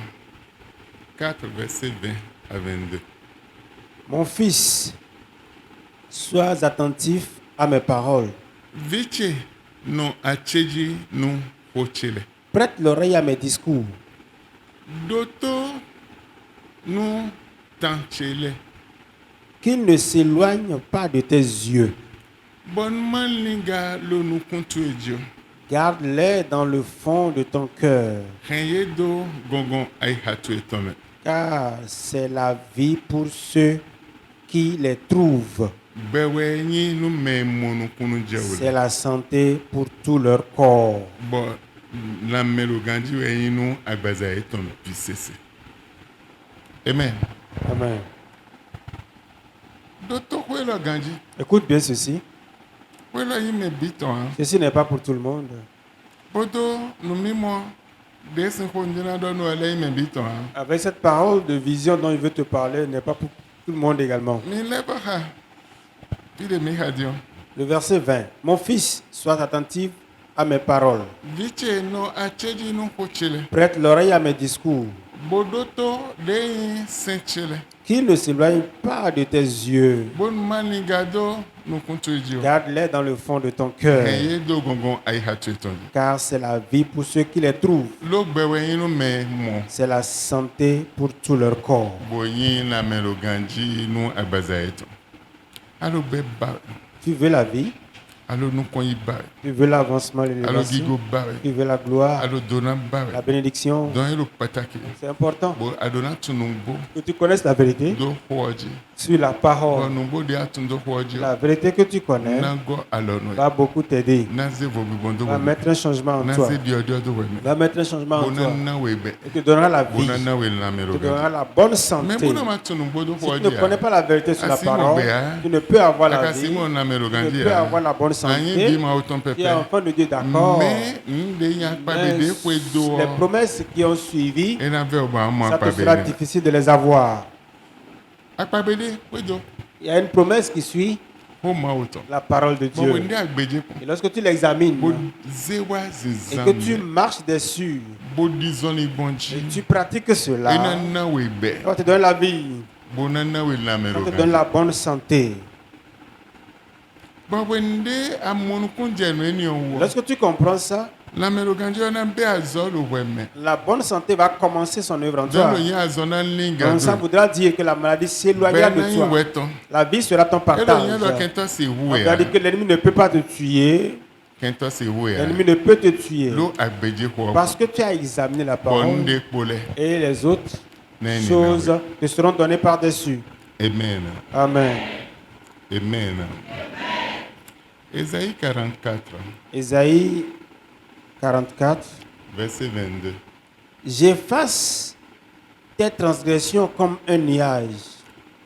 4, verset 20 à 22. Mon fils, sois attentif à mes paroles. Viche no acheji no hochele. Prête l'oreille à mes discours. Doto no tanchele. Qu'ils ne s'éloignent pas de tes yeux. Bon man linga lo no kuntu ejo. Garde-les dans le fond de ton cœur, Henye do gongon ay hatu etome. car c'est la vie pour ceux qui les trouvent. Bewe nyi no me monu kunu C'est jewle. la santé pour tout leur corps. Bon la melo ganji we nyi no agbaza etome pisese. Amen. Amen. Doto kwelo ganji. Écoute bien ceci. Kwelo yi me biton hein. Ceci n'est pas pour tout le monde. Bodo no mimo desin khondina do no ele yi me biton hein. Avec cette parole de vision dont il veut te parler, n'est pas pour tout le monde également. Mi leba ha. Pide mi hadion. Le verset 20. Mon fils, sois attentif à mes paroles. Viche no acheji no hochele. Prête l'oreille à mes discours. Bodoto de yi senchele. Qu'ils ne s'éloignent pas de tes yeux. Bon manigado no kuntu ejo. Garde-les dans le fond de ton cœur, Henye do gongon ay hatu etome. car c'est la vie pour ceux qui les trouvent. Lo gbewe yi no me mo. C'est la santé pour tout leur corps. Boyin na melo ganji no agbaza eto. Alo be ba. Tu veux la vie, Alo no kon yi ba. tu veux l'avancement, Alo l'élévation, gigo ba. tu veux la gloire, Alo dona ba. la bénédiction. Don elo pataki. C'est important Bo adona tunumbo que tu connaisses la vérité do hoji. sur la Bo parole. numbo de atundo hoji. La vérité que tu connais Nango alono. va beaucoup t'aider, Naze vobi bondo va weme. mettre un changement en toi, Naze diodio do weme. va mettre un changement en Bona toi na webe. et te donnera la vie, Bona na we na melo te donnera ganji. la bonne Mais santé. bona ma tunumbo do Si tu hoji. ne connais pas la vérité sur la Asimo parole, bea. tu ne peux avoir la Aka vie, simo na melo tu ne ganji. peux avoir la bonne Anyi santé. bima auton Tu pepe. es enfant de Dieu, d'accord. Mais nde ya Mais pabede kwe do. les promesses qui ont suivi, Et na ve oba mo ça te sera apabede. difficile de les avoir. Apabede kwe do. Il y a une promesse qui suit Ho ma auton. la parole de Bon Dieu. wende agbeje ko. Et lorsque tu l'examines Bo zewa et que tu zizam. marches dessus Bo dizoni et bonji. tu pratiques Ena cela, na we be. ça va te donner la vie, Bo na na we la ça melo te donne ganji. la bonne santé. Bo wende amonu kunje no eni onwo. Lorsque tu comprends ça, La melo ganji ona be azolo weme. la bonne santé va commencer son œuvre en toi. Dolo yin azona linga Donc ça do. voudra dire que la maladie s'éloignera Ben na de yin toi. weton. La vie sera ton Elo partage. yin lo kento se On huwe. va dire que l'ennemi ne peut pas te tuer. Kento se huwe. L'ennemi ne peut te tuer. Lo agbeje ko. Parce que tu as examiné la parole Bonde pole. et les autres Neni choses na we. te seront données par-dessus. Amen. Amen. Amen. Ésaïe 44, Ésaïe 44. verset 22. J'efface tes transgressions comme un nuage.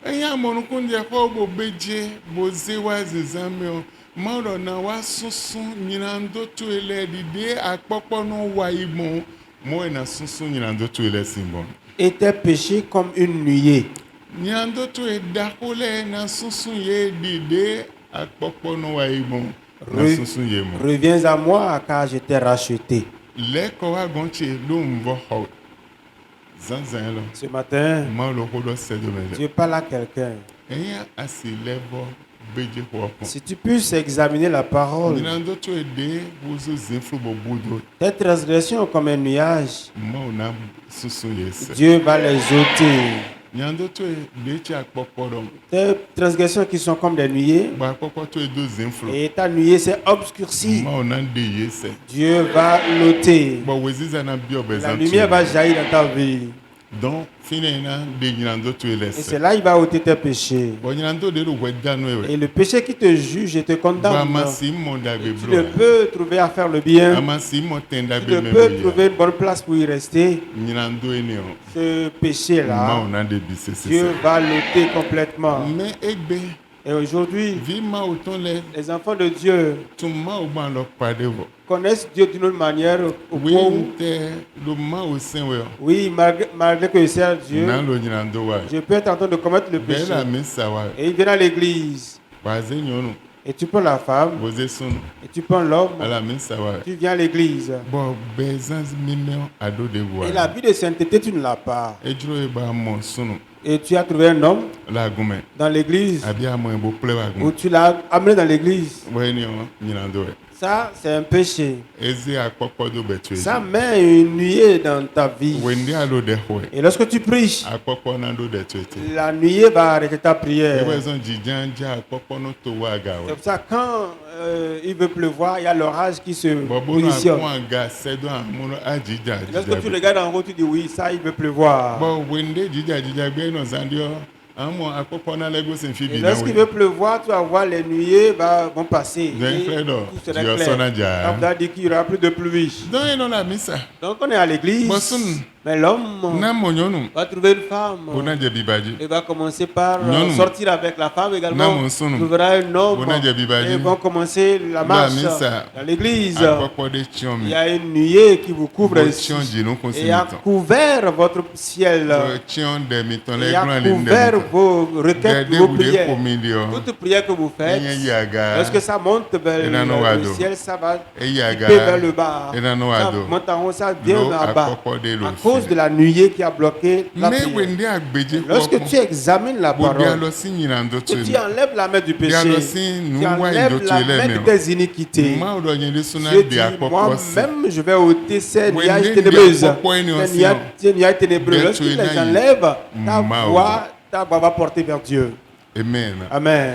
Eya monukunje ko bo beje bo zewa zizame o. Maro na wa sunsun nyinando to ele dide apopo no wa imo. Mo na sunsun nyinando to ele simbon. Et tes péchés comme une nuée. Nyinando to e dakole na sunsun ye dide apopo no wa imo. Na Re- sunsun ye mo. Reviens à moi car je t'ai racheté. Leko wa gonche lo mvo ho. Zanzan lo. Ce matin, Ma lo ho lo se de me. Dieu parle à quelqu'un. Eya asi levo beje ho. Si tu puisses examiner la parole, Nyinando to ede wuzu zinflu bobudo. tes transgressions comme un nuage, Ma ona susu yese. Dieu va les ôter. Nyando to ede chi akpokporo. Tes transgressions qui sont comme des nuées, Ba akpokpo to edo zinflu. et ta nuée s'est obscurcie, Ma ona de yese. Dieu va l'ôter. Bo weziza na bi La obezantu. lumière va jaillir dans ta vie. Donc finalement de nyinando to Et elese. c'est là il va ôter tes péchés. Bo nyinando de ro wedanu ewe. Et le péché qui te juge et te Ba condamne, masi mo da tu beblo. ne peux trouver à faire le bien. Amasi mo tenda Tu be ne peux memoya. trouver une bonne place pour y rester. Nyinando ene o. Ce Ma péché-là, ona de bisese. Dieu va l'ôter complètement. Mais egbe Et aujourd'hui, vi ma auton le les enfants de Dieu tun ma o ban lo pade wo. connaissent Dieu d'une autre manière au Oui point où, nte lo ma o sen we. oui, malgré que je sers Dieu, Na lo nyinando wa. je peux être en train de commettre le Be péché. la misa wa. Et il vient à l'église. Wa ze nyonu. Et tu prends la femme, Boze sunu. et tu prends l'homme, Ala misa wa. tu viens à l'église. Bo bezans mimeo ado de Et la wa. vie de sainteté, tu ne l'as pas. Ejuro e ba mo sunu. Et tu as trouvé un homme La gume. dans l'église, Abi amo e bo ple wa ou gume. tu l'as amené dans l'église. Bo eni o nyinando we. Ça, c'est un péché. Ezi akpokpo do betu Ça eji. met une nuée dans ta vie. Wende alo de ho. Et lorsque tu pries, Akpokpo na do de tu ete. la nuée va arrêter ta prière. Ewe zon jijanja akpokpo no to wa ga C'est we. pour ça quand il veut pleuvoir, il y a l'orage qui se Bobo no positionne. akon aga sedo amuno ajija. Et lorsque tu regardes en haut, tu dis oui, ça, il veut pleuvoir. Bo wende jija gbe no zandio. Amo akpokpo na lego sin fi Et bi na lorsqu'il we. veut pleuvoir, tu vas voir les nuées vont passer. Then Et Fredo, tout sera Dieu clair. sonne déjà. Ça veut dire qu'il n'y aura plus de pluie. Donc il a misa. Donc on est à l'église. Bosun. Mais l'homme Na monyonu. va trouver une femme. Bona je bibaji. Il va commencer par Non. sortir avec la femme également. Non, mon son. Il trouvera un homme. Bona je bibaji. Et ils vont commencer la marche misa. dans l'église. Akpokpo de Il chiomi. y a une nuée qui vous couvre Bo ici. chion jinu Et konsi a miton. couvert votre ciel. Bo chion de miton le Et a glan le couvert ndemiton. vos requêtes, De vos bu de prières. komidio. Toute prière que vous faites, Enye yaga. lorsque ça monte vers Et nan le wado. ciel, ça va Eyaga. taper vers le bas. Et nan Ça wado. monte en haut, ça vient Lo en bas. akpokpo de lo À cause fi. de la nuée qui a bloqué la Mais prière. wende agbeje Lorsque tu examines la Bo bi parole, alo si nyinando que tu. tu enlèves la main du péché, Bien aussi, nous, tu moi, enlèves il la doit main tuer de les tes iniquités, Ma odo nyende suna Dieu de dit, akpokpo si. moi-même, je vais ôter ces When nuages they ténébreuses. be akpokpo eni osi, Ces nuages ténébreux, Dieu lorsqu'il tuer les na enlève, Ma ta voix va porter vers Dieu. Amen. Amen.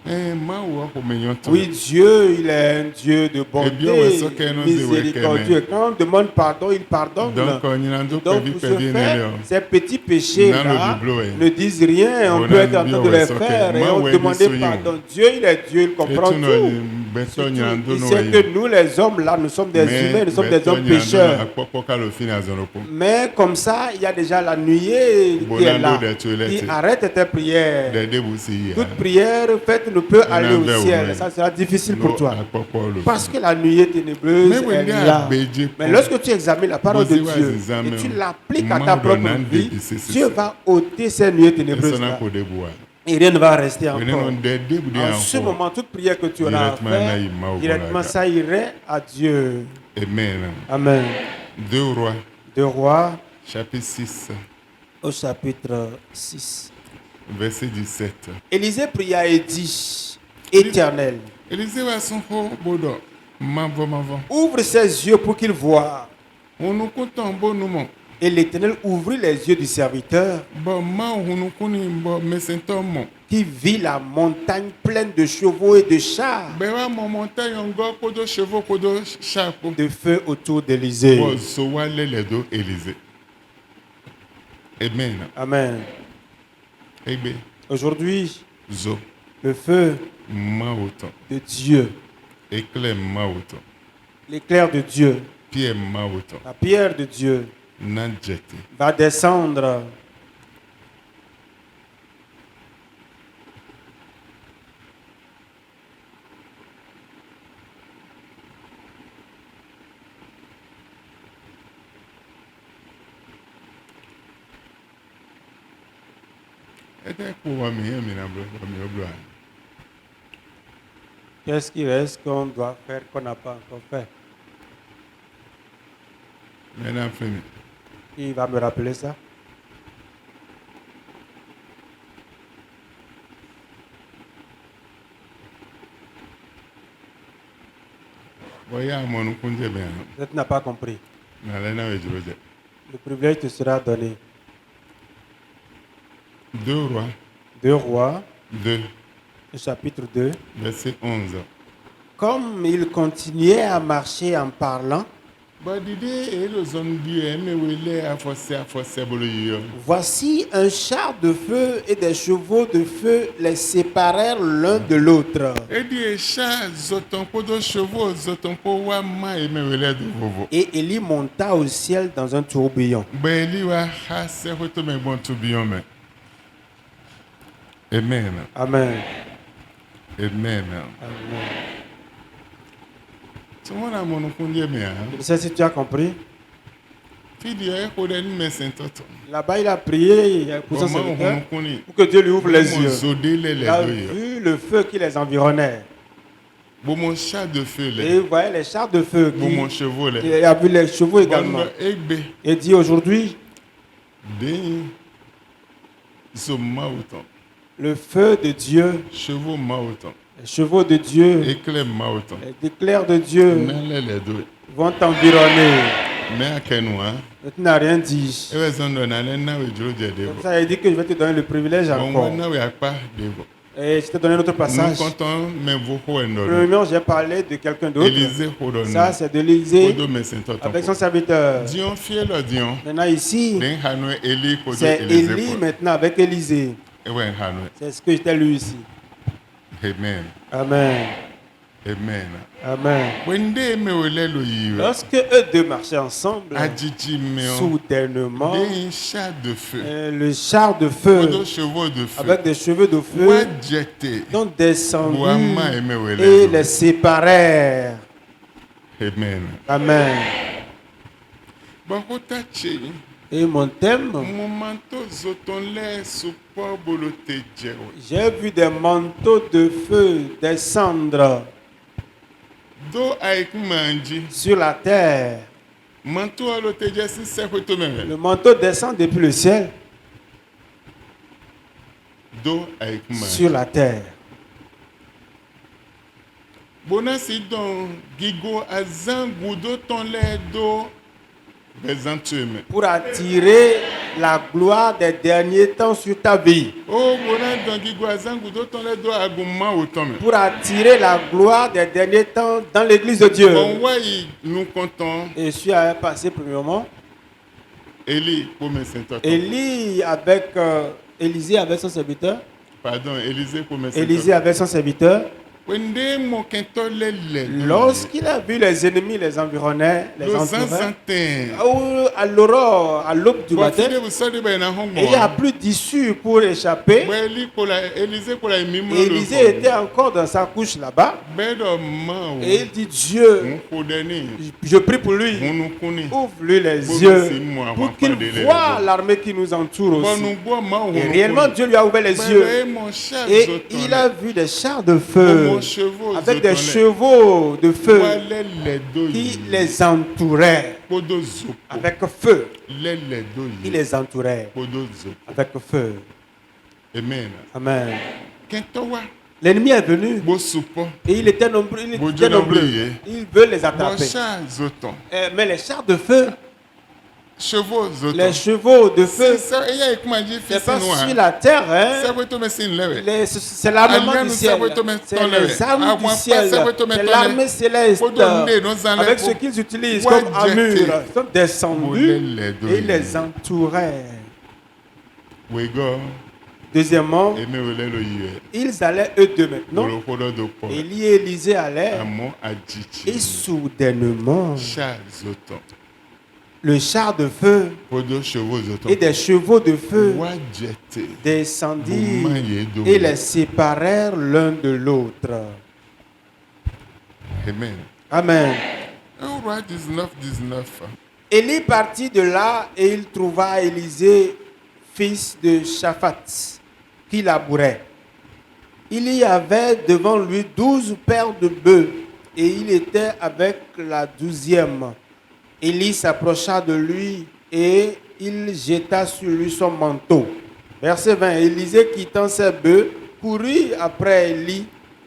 Ma wo ko menyon to. Oui, Dieu, il est un Dieu de bonté, bien, ouais, ça qu'elle nous dit, ouais, miséricordieux. Quand on demande pardon, il pardonne. Donc nyinando pe Donc, bi pour pe ce bi faire, ne ces petits péchés-là Dans le bibelots, ouais. ne disent rien. On On peut a être en dit, train de ouais, les ça faire que- et moi, on ouais, demander bisogno. pardon. Dieu, il est Dieu, il comprend Et tu no tout. beto Surtout, nyinando il no sait ye. que nous, les hommes, là, nous sommes des humains, nous sommes des hommes pécheurs. Akpokpo ka lo fi na zonopo. Mais comme ça, il y a déjà la nuée qui est là, Bonando de toilette. qui arrête tes prières. De debu si ya. Toute prière faite ne peut aller au vers ciel. vous, Ça sera difficile pour toi. Akpokpo lo. Parce que la nuée ténébreuse Mais est wende là. agbeje. Mais lorsque tu examines la parole de Bosi wa Dieu zizame et tu o. l'appliques à ta Mando propre nande vie, bisisi. Dieu va ôter ces nuées ténébreuses Sona là. ko debu wa. Et rien ne va rester Wene encore. non de debu de En ce anko. moment, toute prière que tu auras à Directement na faire, ima au directement bolaga. ça irait à Dieu. Amen. Amen. 2 Rois, 2 Rois chapitre 6, au chapitre 6. verset 17. Élisée pria et dit, Éternel, Élisée va son ho bodo. Mavo. ouvre ses yeux pour qu'il voie. On nous compte en bon moment. Et l'Éternel ouvrit les yeux du serviteur Bon, ma on nous connaît bon, mais c'est un mot. qui vit la montagne pleine de chevaux et de chars Bewa mon montagne encore kodo chevaux kodo chapeau. de feu autour d'Élysée. Bon, so wale les deux Élisée. Amen. Amen. Ebe Aujourd'hui, zo le feu ma autant. de Dieu, Éclair ma autant. l'éclair de Dieu, Pierre ma autant. la pierre de Dieu Nan jeté. va descendre Était pour moi mais na blo blo. Qu'est-ce qui reste qu'on doit faire qu'on n'a pas encore fait? Maintenant fini. Qui va me rappeler ça? Voyez, à mon kunde bien. Peut-être n'a pas compris. Nalena Ejroje. Le privilège te sera donné. 2 Rois 2 Rois, 2, chapitre 2. verset 11. Comme il continuait à marcher en parlant, voici un char de feu et des chevaux de feu les séparèrent l'un de l'autre. Et Élie monta au ciel dans un tourbillon. Amen. Amen. Amen. Amen. Tout le monde a mon conduit bien. Je ne sais si tu as compris. Fille, Là-bas, il a prié pour son serviteur pour que Dieu lui ouvre les yeux. Il a vu le feu qui les environnait. Mon chat de feu. Et il voyait les chars de feu. Mon chevaux. Il a vu les chevaux également. Et dit aujourd'hui, le feu de Dieu, les chevaux de Dieu, les éclairs de Dieu vont t'environner. Tu n'as rien dit. Ça a dit que je vais te donner le privilège encore. Et je t'ai donné notre passage. Premièrement, j'ai parlé de quelqu'un d'autre. Ça, c'est de l'Élysée avec son serviteur. Maintenant ici, c'est Élie maintenant avec Élysée. C'est ce que je t'ai lu ici. Amen. Amen. Amen. Amen. Lorsque eux deux marchaient ensemble, soudainement, le char de feu, avec des cheveux de feu, sont descendus et les séparèrent. Amen. Amen. Et mon thème, j'ai vu des manteaux de feu descendre sur la terre. Le manteau descend depuis le ciel sur la terre. Pour attirer la gloire des derniers temps sur ta vie. Pour attirer la gloire des derniers temps dans l'église de Dieu. Et je suis passé premièrement. Élie avec Élisée avec son serviteur. Élisée avec son serviteur. Lorsqu'il a vu les ennemis les environnaient, les entouraient, à l'aurore, à l'aube du matin, et il n'y a plus d'issue pour échapper. Élisée était encore dans sa couche là-bas. Et il dit, Dieu, je prie pour lui, ouvre-lui les yeux pour qu'il voie l'armée qui nous entoure aussi. Et réellement, Dieu lui a ouvert les yeux. Et il a vu des chars de feu avec des chevaux de feu qui les entouraient avec feu. Qui les entouraient avec feu. Amen. Amen. L'ennemi est venu et il était nombreux. Il veut les attraper. Mais les chars de feu, les chevaux de feu, c'est pas sur la terre, hein? C'est l'armement du ciel, c'est les armes du ciel, c'est l'armée céleste, avec ce qu'ils utilisent comme armure. Ils sont descendus et ils les entouraient. Deuxièmement, ils allaient eux deux maintenant. Élie et Élisée allaient et soudainement, le char de feu et des chevaux de feu descendirent et les séparèrent l'un de l'autre. Amen. Amen. Élie partit de là et il trouva Élisée, fils de Shaphat, qui labourait. Il y avait devant lui 12 paires de bœufs et il était avec la 12e. Élie s'approcha de lui et il jeta sur lui son manteau. Verset 20. Élisée, quittant ses bœufs, courut après Élie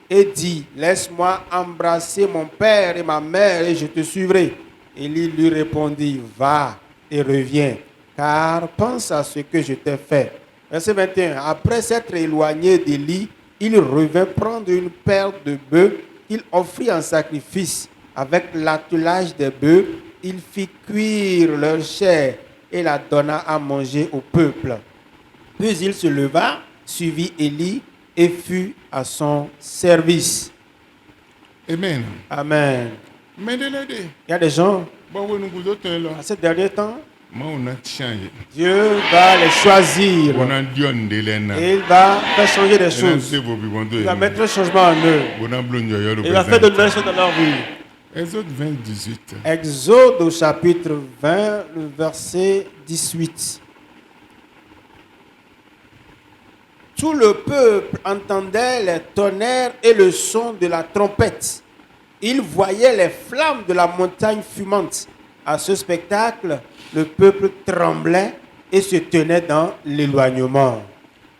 et dit, laisse-moi embrasser mon père et ma mère et je te suivrai. Élie lui répondit, va et reviens, car pense à ce que je t'ai fait. Verset 21. Après s'être éloigné d'Élie, il revint prendre une paire de bœufs qu'il offrit en sacrifice. Avec l'attelage des bœufs, il fit cuire leur chair et la donna à manger au peuple. Puis il se leva, suivit Élie et fut à son service. Amen. Amen. Mendelede. Il y a des gens, Bon, vous nous vous autres là. à ce dernier temps, Moi, on a changé. Dieu va les choisir On a dit on délène. et il va faire changer des Et là, choses. c'est vos bibondos. Il va mettre un changement en eux. On a blondio, yo, le Et il va faire de présent. nouvelles choses dans leur vie. Exode 20, 18. Exode au chapitre 20, le verset 18. Tout le peuple entendait les tonnerres et le son de la trompette. Il voyait les flammes de la montagne fumante. À ce spectacle, le peuple tremblait et se tenait dans l'éloignement.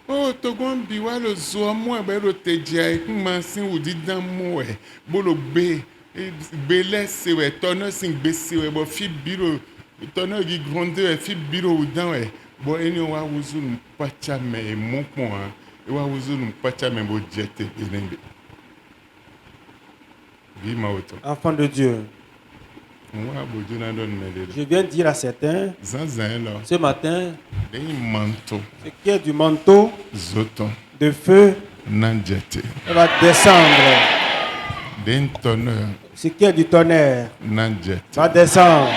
Oh, togon biwa lo zo mo be ro teja e kuma sin udi dan mo e bo lo be le se we tono sin be se we bo fi biro tono gi gronde e fi biro udan e bo eni wa wuzu nu pacha me e mo pon a e wa wuzu nu pacha me bo jete enembe bi ma oto Enfants de Dieu, wa bo jona don me je le viens de dire à certains zanzan lo ce matin, de manto ce qui est du manteau zoton de feu, nan jete il va descendre. de tono Ce qui est du tonnerre nan jete va descendre.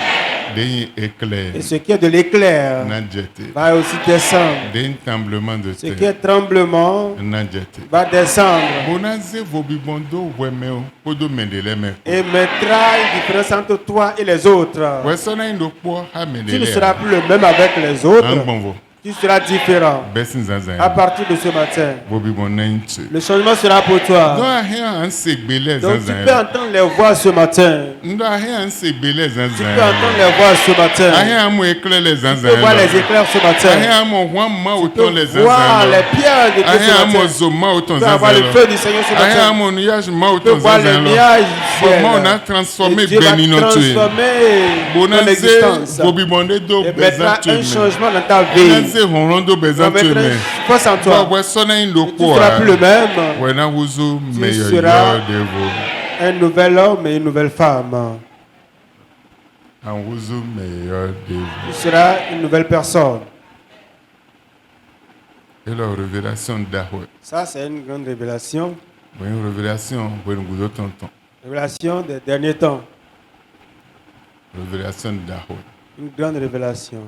de éclair Et ce qui est de l'éclair nan jete va aussi descendre. d'un tremblement de Ce qui terre. est tremblement Nanjete. va descendre Bonaze vobibondo wemeo podo mendeleme. et mettra une différence entre toi et les autres. Wesona indokpo ha Tu ne mendele. seras plus le même avec les autres. Angbonvo. Tu seras différent. Besin À zanzan. partir de ce matin, Vobibonenche. le changement sera pour Ndo toi. ahe an segbele Donc tu peux zanzan. entendre les voix ce matin. Ndo ahe an segbele Tu peux zanzan. entendre les voix ce Ahe matin. amu eklele Tu peux voir les zanzan. éclairs ce Ahe matin. amu wamma Tu oton les peux voir les zanzan. pierres de Dieu Ahe ce amu matin. zoma oton Tu peux avoir le zanzan. feu du Seigneur ce Ahe matin. amu nuyaj ma Tu peux oton voir les zanzan. nuages du ciel. Comment on a transformé Et Dieu va Benino tué. transformer ton Bonaze existence. vobibonde do Et mettra bezan un tué. changement dans ta vie. Bonaze honrondo Tu vas bezan mettre tué. une force en toi. Toi, sona Tu indokpo ne seras plus le même. wena wuzu meyo seras- yo devo. Un nouvel homme et une nouvelle femme. An wuzu meyo devo. Tu seras une nouvelle personne. Et la révélation d'Ahwe. Ça, c'est une grande révélation. Une révélation, when gudo tonton. Révélation des derniers temps. Révélation d'Ahwe. Une grande révélation.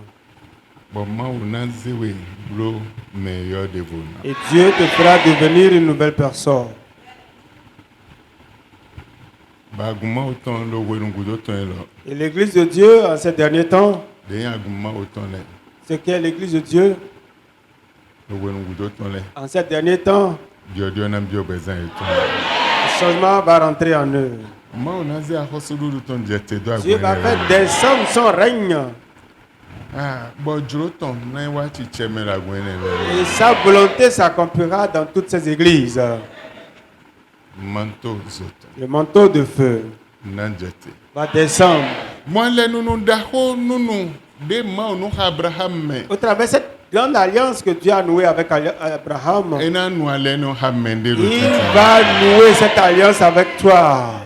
Bon, ma unazewe bro meyo devo. Et Dieu te fera devenir une nouvelle personne. Baguma autant lo when gudo ton lo. Et l'église de Dieu, en ces derniers temps, De aguma autant le. ce qu'est l'église de Dieu, Lo when gudo ton le. en ces derniers temps, Biodio na bio bezan eton. le changement va rentrer en eux. Ma unaze akosulu ton jete do Dieu va agwe. faire descendre son règne. Ah, bon jroton na wa chi cheme la gwene Et sa volonté s'accomplira dans toutes ces églises. manto zoto. Le manteau de feu Nanjete. va descendre. Moi le nunu daho nunu de ma onu Abraham me. Au travers de cette grande alliance que Dieu a nouée avec Abraham, Ena nu ale no hamende lo il tete. va nouer cette alliance avec toi.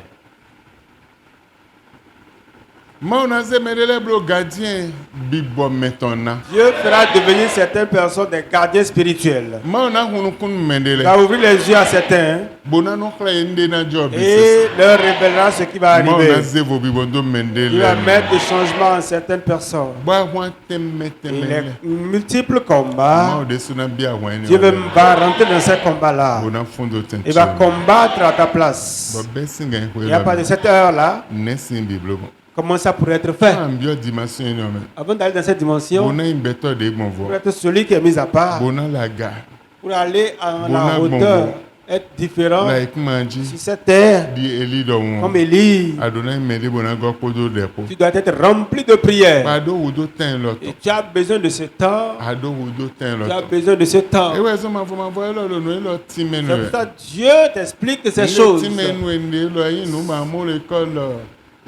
Ma unaze medele bro gardien bibo metona. Dieu fera devenir certaines personnes des gardiens spirituels. Ma una hunu kun Il mendele. va ouvrir les yeux à certains Bona no kla ende na job. et leur révélera ce qui va Ma arriver. unaze vo bibondo Il mendele. va mettre des changements en certaines personnes. Ba wan temme Et temme. les multiples Ma combats, de suna bia wan. Dieu va rentrer dans ces combats-là. Bona fondo tente. Il va combattre à ta place. Ba besinga Il n'y a pas de cette heure-là. Nesin biblo. Comment ça pourrait être fait? Am bio dimension no me. Avant d'aller dans cette dimension, Bona imbeto de pour gbonvo. être celui qui est mis à part, Bona la ga. pour aller en Bona la hauteur, être différent like manji sur cette terre, di eli do comme won Élie. adonai mede bona go podo depo Tu dois être rempli de prière. bado wudo ten Et loto tu as besoin de ce temps. ado wudo ten Tu as loto besoin de ce temps. ewe so ma fo ma fo lo no lo ti C'est menu pour ça que Dieu t'explique ces choses. ti menu ndi lo yin no ma mo l'école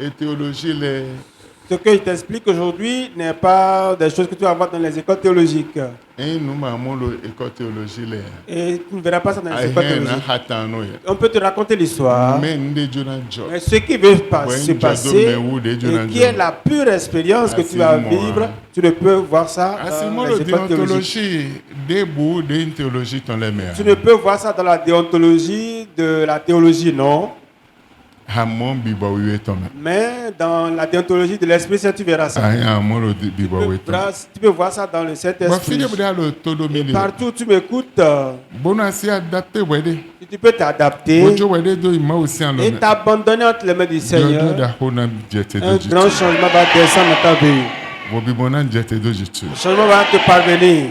et théologie les Ce que je t'explique aujourd'hui n'est pas des choses que tu vas voir dans les écoles théologiques. yin no ma mo lo école théologie les Et tu ne verras pas ça dans les écoles ahen na théologiques. hatano ya On peut te raconter l'histoire. mais ndi jona jo Mais ce qui veut Ouais, se une passer jodo, mais où des et Jonah qui est John. la pure expérience que Ah, tu c'est vas moi, vivre, hein. tu ne peux voir ça asi dans mo les lo écoles théologiques. déontologie debout de théologie ton les mères Tu ne peux voir ça dans la déontologie de la théologie, non. hamon bibo wiwe ton Mais dans la déontologie de l'Esprit Saint, tu verras ça. ahen hamon lo bibo wiwe ton Tu peux voir ça dans le bo Saint-Esprit. fide bude lo todo mili Partout où tu m'écoutes, bona si adapté wede tu peux t'adapter bojo wede do ima aussi en et lo t'abandonner entre les mains du do Seigneur. da hona jete Un do grand jitu changement va descendre dans ta vie. bo bibona jete do jitu Le changement va te parvenir.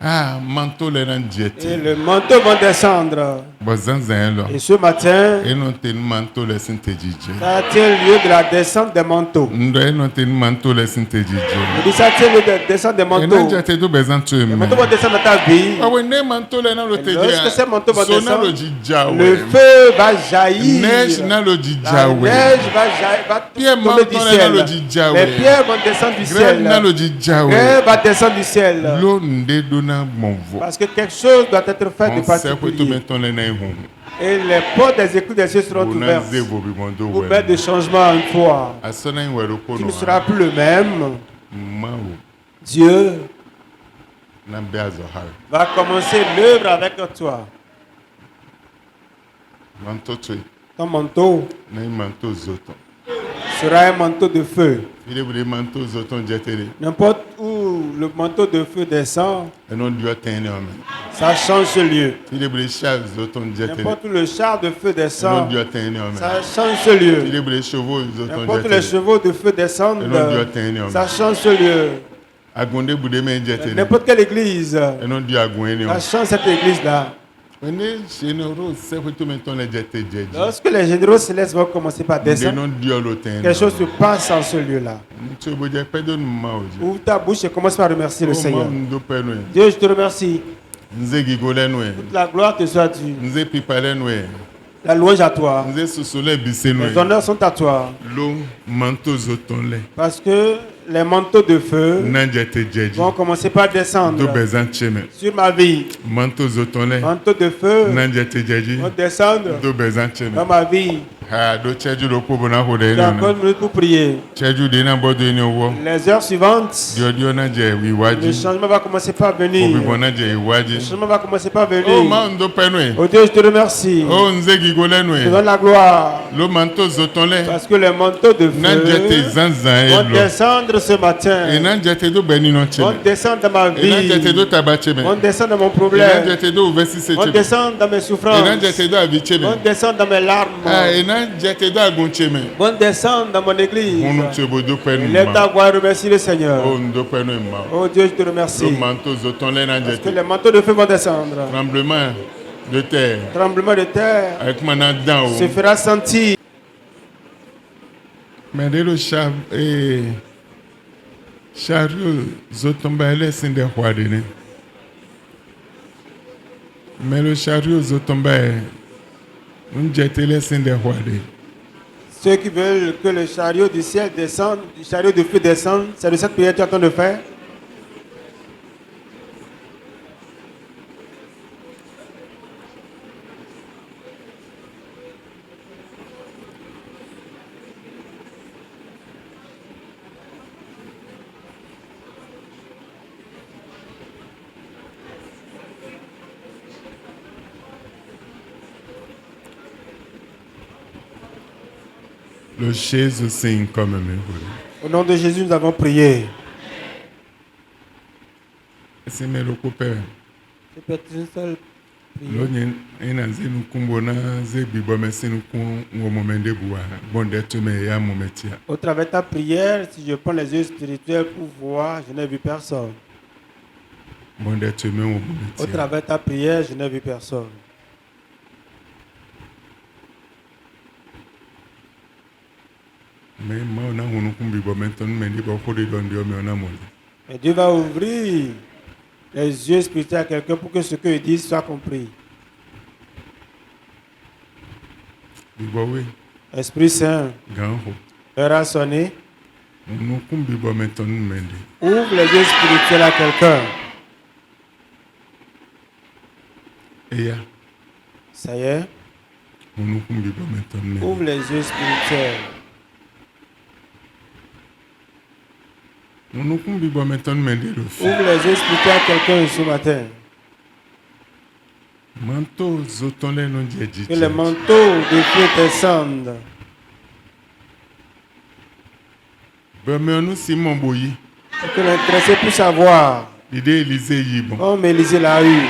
ah manto le nan Et jete le manteau va descendre. bo zanzan lo Et ce matin, e non ten manto le sinte jije ça tient lieu de la descente des manteaux. ndo e non ten manto le sinte Je jije dis ça tient lieu de la descente des e nan manteaux. jete do bezan tu Les me manteaux vont descendre dans ta vie. awe ne manto le nan lo te Lorsque ces manteaux vont so na lo descendre, jija le we feu va jaillir. neige na lo jija La we neige va jaillir, va Pierre tomber du manteau là, dans le ciel. djidja, Les ouais. pierres vont descendre du grève na ciel. lo jija Grève we va descendre du ciel. lo nde do na mon vo Parce que quelque chose doit être fait de on sait que tout particulier. maintenant le na ihun Et les portes des écouts des cieux seront o na ouvertes zevo bi mon do pour we mettre des changements en toi. asana in wero ko Tu no ne seras plus le même. ma o Dieu na be azo har va commencer l'œuvre avec toi. manto tu Ton manteau na in manto zoto sera un manteau de feu. ile bude manto zoto jetele N'importe où le manteau de feu descend, e non dio tene o me ça change ce lieu. ile bude char zoto jetele N'importe où le char de feu e non descend, dio tene o me ça change ce lieu. ile bude chevaux zoto N'importe où les jetele chevaux de feu descendent, e non dio tene o me ça change ce lieu. agonde bude me jetele N'importe quelle église, e non dio agon ene o ça change cette église-là. Ene généraux c'est que tout maintenant les jeté jeje. Lorsque les généraux célestes vont commencer par Des descendre, non Dieu le ten. quelque chose se passe en ce lieu-là. Tu veux dire pardonne moi aujourd'hui. Ouvre ta bouche et commence par remercier le Seigneur. Ndo peno. Dieu, je te remercie. Nze gigole noe. Toute la gloire te soit due. Nze pipale noe. La louange à toi. Nze susule bise noe. Les honneurs sont à toi. Lo manto zotonle. Parce que les manteaux de feu Na jeté jeje. vont commencer par descendre Do bezan cheme. sur ma vie. Manto zotonle. Manteaux de feu Na jeté jeje. vont descendre Do bezan cheme. dans ma vie. Ha do cheju do ko bona ho de J'ai encore na. une minute pour prier. Cheju de na bodo ni owo. Les heures suivantes, Dio na je wi le waji. changement va commencer par Obi venir. bona je Le waji. changement va commencer par Oh venir. ma ndo peno. Oh Dieu, je te remercie. Oh nze gigole Je te noe. donne la gloire. Lo manto zotonle. Parce que les manteaux de Na jeté feu zanzan vont elo. descendre ce matin. E na jeté do beni no Vont cheme. descendre dans ma E na jeté do vie. taba cheme. Vont descendre dans mon E na problème. jeté do ovesi se Vont cheme. descendre dans mes E na souffrances. jeté do abi Vont cheme. descendre dans mes larmes. Ah, e na jeté do agun cheme. Vont descendre dans mon église. Hunu chebo do penu Lève ta ma. voix et remercie le Seigneur. Oh ndo penu ma. Oh Dieu, je te Lo remercie. manto zoton le na Parce que jeté. les manteaux de feu vont descendre. Tremblement de terre. Tremblement de terre Avec mana dan se o. fera sentir. Mais de lo char chariot zoton ba ele sin de hwade ne. Mais le chariot zoton ba un jeté le sin de hwade. Ceux qui veulent que le chariot du ciel descende, le chariot de feu descende, c'est de cette prière que tu es en train de faire. Le Jésus signe comme me. Au nom de Jésus, nous avons prié. C'est me le couper. C'est peut-être une seule prière. Lonye ina zenu kumbo na ze bibo mesinu kun wo momende buwa bonde tume ya mometia. Au travers de ta prière, si je prends les yeux spirituels pour voir, je n'ai vu personne. Bonde tume wo Au mometia. travers de ta prière, je n'ai vu personne. Mais moi, on a un kumbi bon maintenant, mais dit bon, faut les donner, mais on a mon. Et Dieu va ouvrir les yeux spirituels à quelqu'un pour que ce qu'il dit soit compris. Dit bon oui, Esprit Saint, grand ho. l'heure a sonné. On kumbi bon maintenant, mais dit. Ouvre les yeux spirituels à quelqu'un. Et ya, Ça y est, on kumbi bon maintenant, mais. ouvre les yeux spirituels. On kumbi bon maintenant, mais dit le fait. Ouvre les yeux spirituels à quelqu'un ce matin. Manteau zoton les non dit. Que les manteaux de feu descendent. Ben mais on aussi mon boyi. Et que l'intéressé puisse savoir. L'idée Élysée y bon. Comme Élisée l'a eu.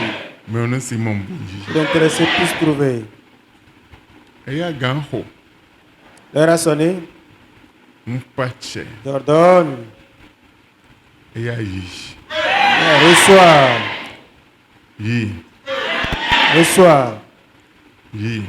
Mais on aussi mon boyi. Que l'intéressé puisse trouver. Et ya grand ho. L'heure a sonné. Un patché. J'ordonne. Et ya yi. Reçois. Yi. Reçois. Yi.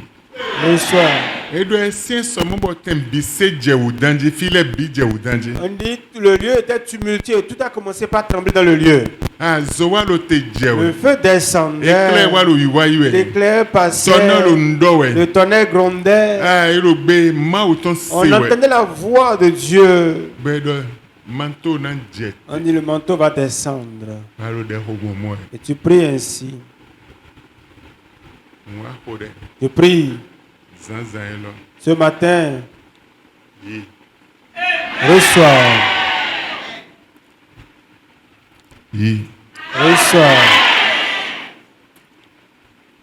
Reçois. Et doit essayer seulement pour t'embisser Djéou Danji, filet bi Djéou Danji. On dit que le lieu était tumultueux. Tout a commencé par trembler dans le lieu. Ah, Zowa lo te Le Djéou. feu descendait. Éclair wa lo yuwa yue. L'éclair passait. Tonnerre lo ndowe. Le tonnerre grondait. Ah, et lo be ma ou ton On sewe. entendait la voix de Dieu. Be do manteau nan jet. On dit le manteau va descendre. Alo de hogo moi. Et tu pries ainsi. Moi hode. Tu pries. Zanzan elo. Ce matin, Yi. reçois. Yi. Reçois.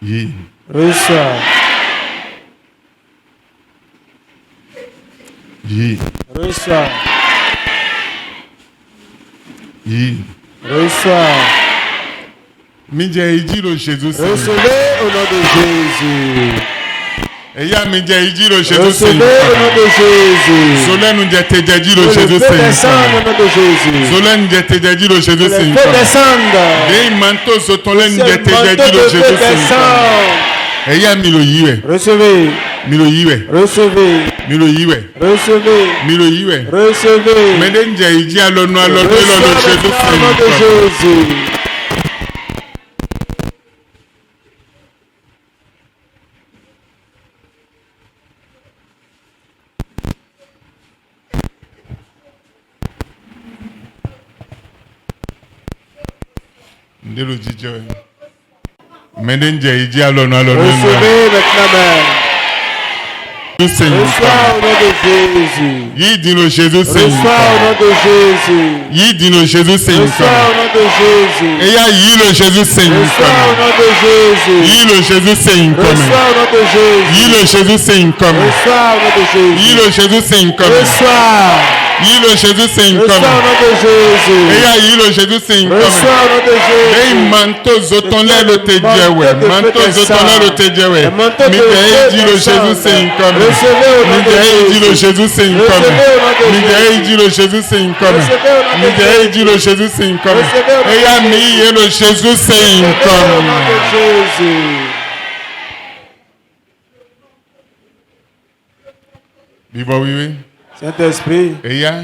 Yi. Reçois. Yi. Reçois. Yi. Reçois. Midja iji lo Jésus. Recevez au nom de Jésus. Eya midja iji lo Jésus. Recevez au nom de Jésus. Solène nous te dit le Que Jésus le feu descende au Seigneur. nom de Jésus. Solène te dit le Jésus Que le feu Seigneur. descende. Des manteaux sotolène Ce te manteau dit de le feu Jésus Seigneur. descend. Eya milo yiwe. Recevez. Milo yiwe. Recevez. Milo yiwe. Recevez. Milo yiwe. Recevez. Medenja iji alonu alonu Reçois le Jésus maintenant au nom de Seigneur. Jésus. Ndelo jijo. Medenja iji alonu alonu Recevez maintenant même. le Seigneur. Reçois au nom de Jésus. Yi dit le Jésus Reçois au Seigneur. nom de Jésus. Yi dit le Jésus Reçois au Seigneur. nom de Jésus. Eya yi le Jésus Reçois au Seigneur. nom de Jésus. Yi le Jésus Seigneur. Reçois au nom de Jésus. Yi le Jésus Seigneur. Reçois au nom de Yi Jésus. le Jésus Seigneur. Reçois. Yi le Jésus Seigneur. Reçois au nom de Jésus. Eya yi le Jésus Seigneur. Reçois au nom de Ei Jésus. manto zotonle lo te jewe. Manto zotonle lo te jewe. Mi de di le Jésus Seigneur. Mi de di le Jésus Seigneur. Mi de di le Jésus Seigneur. Mi de di le Jésus Seigneur. Eya mi ye le Jésus Au nom Seigneur. de Jésus. Bibo oui. Saint-Esprit, Eya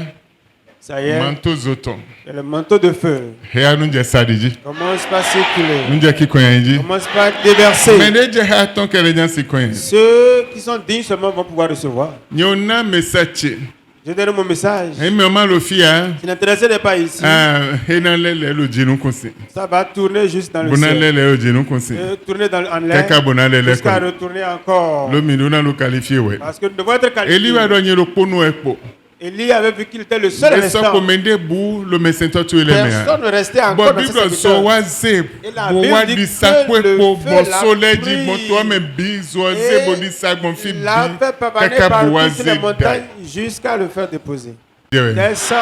ça y est, manto zoton. il y a le manteau de feu. Eya nunje sadiji. Commence par circuler. Nunje kikoyanji. Commence par déverser. Mais de je ha ton kele jan sikoyen. Ceux qui sont dignes seulement vont pouvoir recevoir. Nyona mesache. Je donne mon message. Ei meu mal lo fia. Si l'intéressé n'est pas ici, Hena lele lo jinu konsi. ça va tourner juste dans le Bona ciel. lele lo jinu konsi. Tourner en l'air. Kaka bona lele Jusqu'à ko. retourner encore. Lo minuna lo qualifié we. Parce que nous devons être Eli wa qualifiés. do nyelo ponu ekpo. Élie avait vu qu'il était le seul Eso restant. komende bu lo mesento tu ele Personne mea. ne restait Bo encore dans ce Bible so secteur. wa ze. Et la Bo Bible wa dit di que sakwe le po feu bo l'a soleji pris. bon to me bi zo Et ze bo di sagbon fi Il l'a bi. fait pavaner Kaka par bo wa toutes ze les dai. montagnes jusqu'à le faire déposer. Jewe. Descends,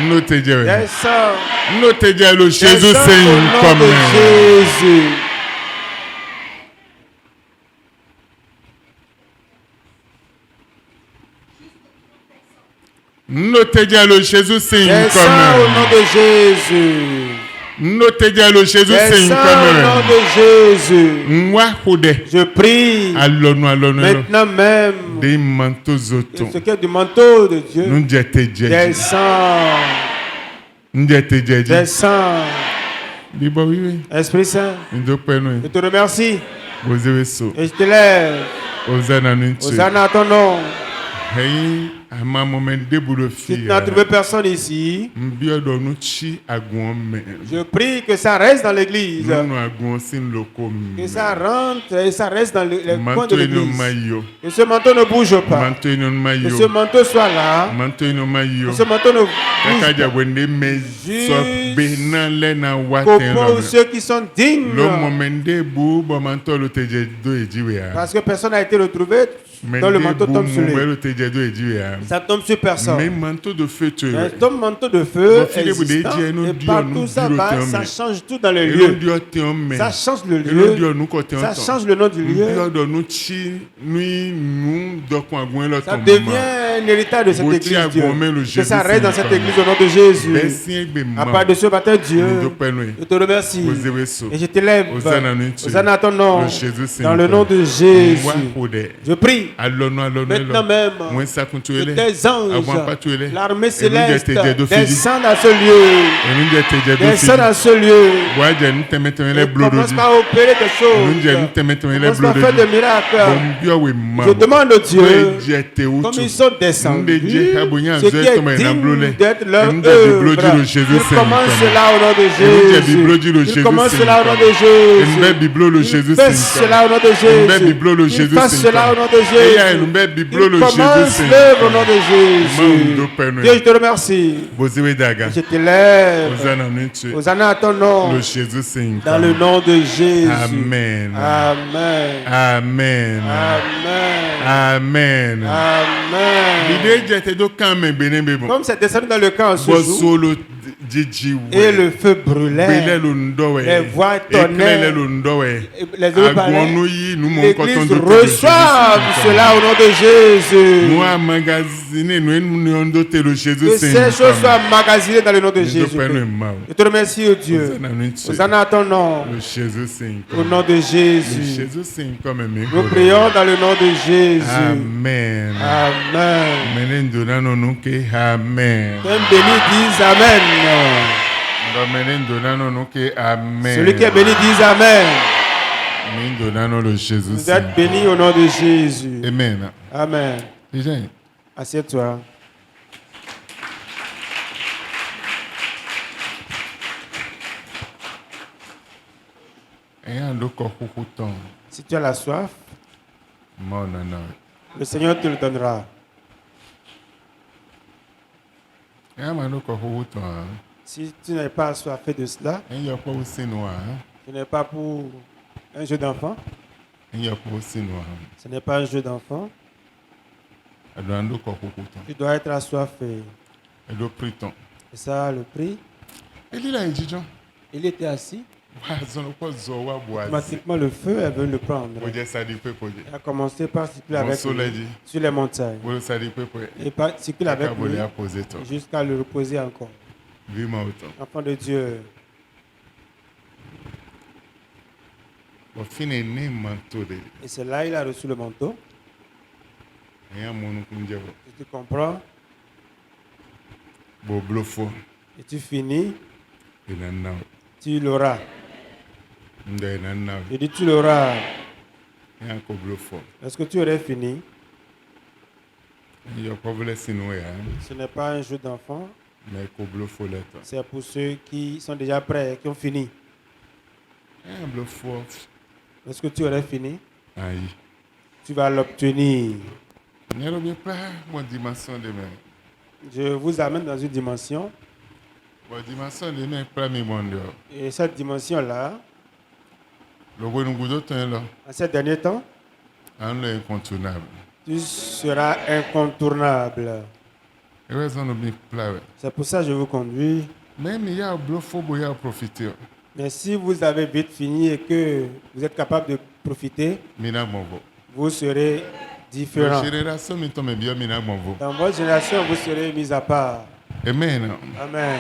No te jewe. descends, No te jewe lo Jésus descends au Seigneur nom comme. de Jésus. No te jewe lo Jésus Seigneur Descends au nom comme. de Jésus. Noteja lo Jésus Descends Seigneur au nom comme. de Jésus. Mwa kode. Je prie Alonu. maintenant même De manto zoton. ce qui est du manteau de Dieu. Nous jete jeji. Descends, Nous jete jeji. descends. Bibo oui. Esprit Saint, Ndo peno. je te remercie Ozewe so. et je te lève. Ozana nuntu. Hosanna à ton nom. Hey, ama moment debulo Si fi. tu n'as trouvé personne ici, Mbio do nu chi agun me. je prie que ça reste dans l'église. Nous agun sin loko me. Que ça rentre et ça reste dans les coins de Manto ino l'église. mayo. Que ce manteau ne bouge pas. Manto ino Que mayo. ce manteau soit là. Manto ino mayo. Que ce manteau ne bouge Kakaja pas. wende me so bena lena Qu'au waten point où lo. ceux qui sont dignes. Lo moment debu bo manto lo teje do ejiwe ya. Parce que personne n'a été retrouvé. Dans le manteau tombe sur lui. lo teje do ejiwe ya. Ça tombe sur personne. Mais manteau de feu tu. Mais ton manteau de feu Bon, filez, vous existant, dites, nous et disons, partout nous ça disons, va, nous ça disons, change tout dans le Elo lieu. dio te ome. Ça change le Elo dio lieu. nu ko te Ça onto. change le nom du lieu. Mbio do nu chi nui nu dokun agun lo Ça ton mama. devient un héritage de cette Boti église, Dieu. agun me lo Que Jésus. ça reste dans cette Seigneur. église au nom de Jésus. Besi egbe À ma. part de ce matin, Dieu, Ndo penu. je te remercie. Ozewe so. Et je t'élève. Hosanna nous tue. Hosanna à ton nom. Le Jésus Dans Seigneur. le nom de Jésus. Mwa kode. Je prie. Alonu Maintenant même. Mwen sa Que kuntuele. tes Avant pas anges, tuele. l'armée Et céleste, nous, des fili. descendent à ce lieu. Enu je teje do Descendent à fi. ce lieu. Waje nu temeteme le Et blodo commence di. par opérer des Enu je nu choses. temeteme le Commence par blodo faire di. des miracles. Bombio we ma. Je demande au Dieu, Je te comme utu. ils sont descendus, ce qui est digne d'être leur Enu je biblodi œuvre. lo Jésus Ils Seigneur. commencent cela au nom de Enu je biblodi lo Jésus. Jésus Ils commencent Seigneur. cela au nom de Enu be Jésus. biblo lo Ils Jésus fassent Seigneur. cela au nom de Enu be biblo lo Jésus. Ils Jésus fassent cela au nom de Eya enu Jésus. be biblo Ils lo Jésus commencent l'œuvre au nom de Jésus. Mando penu. Dieu, je te remercie. Boziwe daga. Je te lève. Hosanna nous tue. Hosanna à ton nom. Le Jésus Seigneur. Dans le nom de Jésus. Amen. Amen. Amen. Amen. Amen. Amen. L'idée j'étais donc quand même béni bébon. Comme c'est descendu dans le camp en ce Bo jour, solo djiji et le feu brûlait, Bele lo ndowe. les voix Eklele tonnaient, lo ndowe. les autres parlaient. Agonu yi nous mon L'Église coton de reçoit cela au nom de Jésus. Moi magazine nous ondo te le Jésus Que ces choses soient emmagasinées dans le nom de Jésus. Je te remercie, oh Dieu. Hosanna à ton nom. Le Jésus Seigneur. Au nom de Le Jésus. Jésus Seigneur comme un Nous prions dans le nom de Jésus. Amen. Amen. Menen donano nuke amen. Qu'un béni dise Amen. Menen donano nuke amen. Celui qui est béni dise Amen. Menen donano le Jésus. Vous êtes bénis au nom de Jésus. Amen. Amen. Déjà. Assieds-toi. Eya ndoko hukuton. Si tu as la soif, Mon nana. le Seigneur te le donnera. Eya mandoko hukuton. Si tu n'es pas assoiffé de cela, Eya kwa usinwa. ce n'est pas pour un jeu d'enfant. Eya kwa usinwa. Ce n'est pas un jeu d'enfant. Adandoko hukuton. Tu dois être assoiffé. Edo priton. C'est ça le prix. Eli la ejijon. Il était assis. Wazon ko zo wa boazi. Automatiquement, le feu est venu le prendre. Oje sadi pepoje. Il a commencé par circuler Bon avec soleil lui dit. sur les montagnes. Bolo sadi pepoje. Et par circuler avec lui Kabole a posé toi. jusqu'à le reposer encore. Vima autant. Enfant de Dieu, Bon fine ne manto de. et c'est là il a reçu le manteau. Eya monu kunjebo. Et tu comprends Bo blofo. et tu finis, Enana. tu l'auras. Ndo enana. Je dis tu l'auras. Eya ko blofo. Est-ce que tu aurais fini? Yo povle sinu ya. Ce n'est pas un jeu d'enfant, Mais ko blofo leto. c'est pour ceux qui sont déjà prêts, qui ont fini. Eya blofo. Est-ce que tu aurais fini? Ayi. Tu vas l'obtenir. Nero bien pas mon dimension de même. Je vous amène dans une dimension. Bon dimension de même pas mi monde. Et cette dimension-là, Le gounou goudo ten là. en ces derniers temps, Un le incontournable. tu seras incontournable. Et ouais ça nous bien plat. C'est pour ça que je vous conduis. Même il y a blofo bo ya profiter. Mais si vous avez vite fini et que vous êtes capable de profiter, Mina monvo. vous serez La différent. génération mi tombe bien mina monvo. Dans votre génération, vous serez mis à part. Amen. Amen.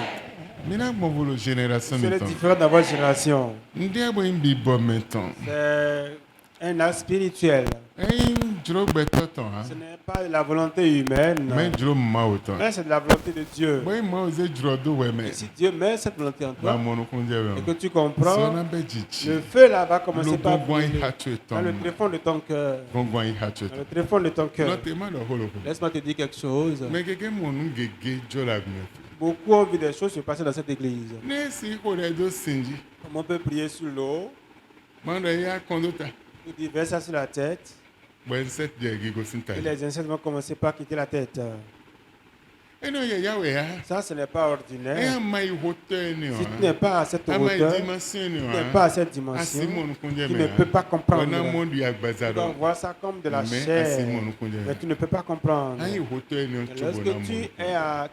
Mina gbɔnvolo génération C'est mi tɔn. différent dans votre génération. Ndé bo yin bi bɔ mi tɔn. C'est un acte spirituel. Eyin dzro gbɛtɔ tɔn ha. Ce n'est pas de la volonté humaine, Mɛ dzro mawo tɔn. mais c'est de la volonté de Dieu. Bo yin mawo ze dzro do wɛ Et mɛ. si Dieu met cette volonté en Ba toi mɔnukun jɛ et wɛ que o. tu comprends, Sɔnna bɛ dzidzi. le feu là va commencer par Lo gbɔngbɔn yi brûler hatu dans le tɔn. tréfonds de ton cœur. Gbɔngbɔn yi hatu Dans le tɔn. tréfonds de ton cœur. N'ɔtɛ ma dɔ holo ko. Laisse-moi te dire quelque chose. Mɛ keke mɔnu gege dzɔ la gbɛ. Beaucoup ont vu des choses se passer dans cette église. Ne si ko ɖe do sinji. Comme on peut prier sur l'eau, Ma ɖe ya kɔndo ta. tu dis verse ça sur la tête, Bɔ nsɛ dze gigo si ta et yi. les insectes vont commencer par quitter la tête. Eno yɛ ya wɛ ya. Ça, ce n'est pas Eya ordinaire. ma yi hotɔ ni Si tu n'es wa. pas à cette Ama yi hauteur, dimension ni tu n'es wa. pas à cette Asi dimension, mɔnukun jɛ tu mɛ ne peux ha. pas comprendre. Ɔna mɔdu Tu agbadza dois dɔ. voir ça comme de la Mais chair, asi mɔnukun jɛ mais mɛ. tu ne peux pas comprendre. Ayi hotɔ ni o Et tso bo na lorsque mɔnu.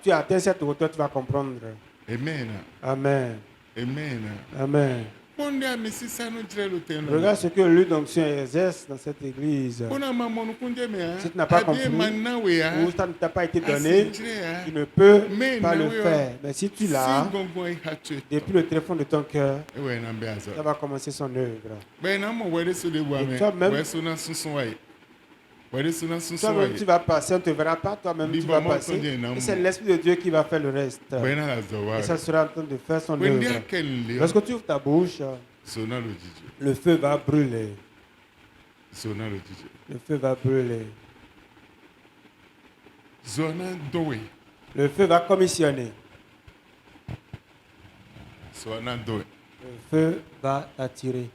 tu as atteint cette hauteur, tu vas comprendre. Amen. Amen. Amen. Amen. Pɔnde ami sisanu dzre lo te no. Regarde ce que lui d'onction exerce dans cette église. Pɔna ma mɔnukun jɛ mɛ ha. Si tu n'as pas compris, Abi ma na we ha. ou ça ne t'a pas été Asi donné, dzre ha. tu ne peux Mais pas non, le oui, faire. Mais si tu l'as, Si gbɔngbɔn yi hatu depuis le tréfonds de ton cœur, Ewe na bɛ azɔ. ça va commencer son œuvre. Bɛn na mɔ wɛrɛ so de bu Et amɛ. toi-même- Wɛ so na sunsun wa yi. Wɛrɛ so na sunsun wa Toi-même, tu yi. vas passer, on ne te verra pas, toi-même, tu vas passer. Et c'est l'Esprit de Dieu qui va faire le reste. Bɛn na la zɔ wa. Et ça sera en train de faire son Wɛndi œuvre. akɛ nle. Lorsque tu ouvres ta bouche, So na lo jiji. le feu va brûler. So na lo jiji. Le feu va brûler. Zɔ na dɔwe. Le feu va commissionner. So na dɔwe. Le feu va attirer.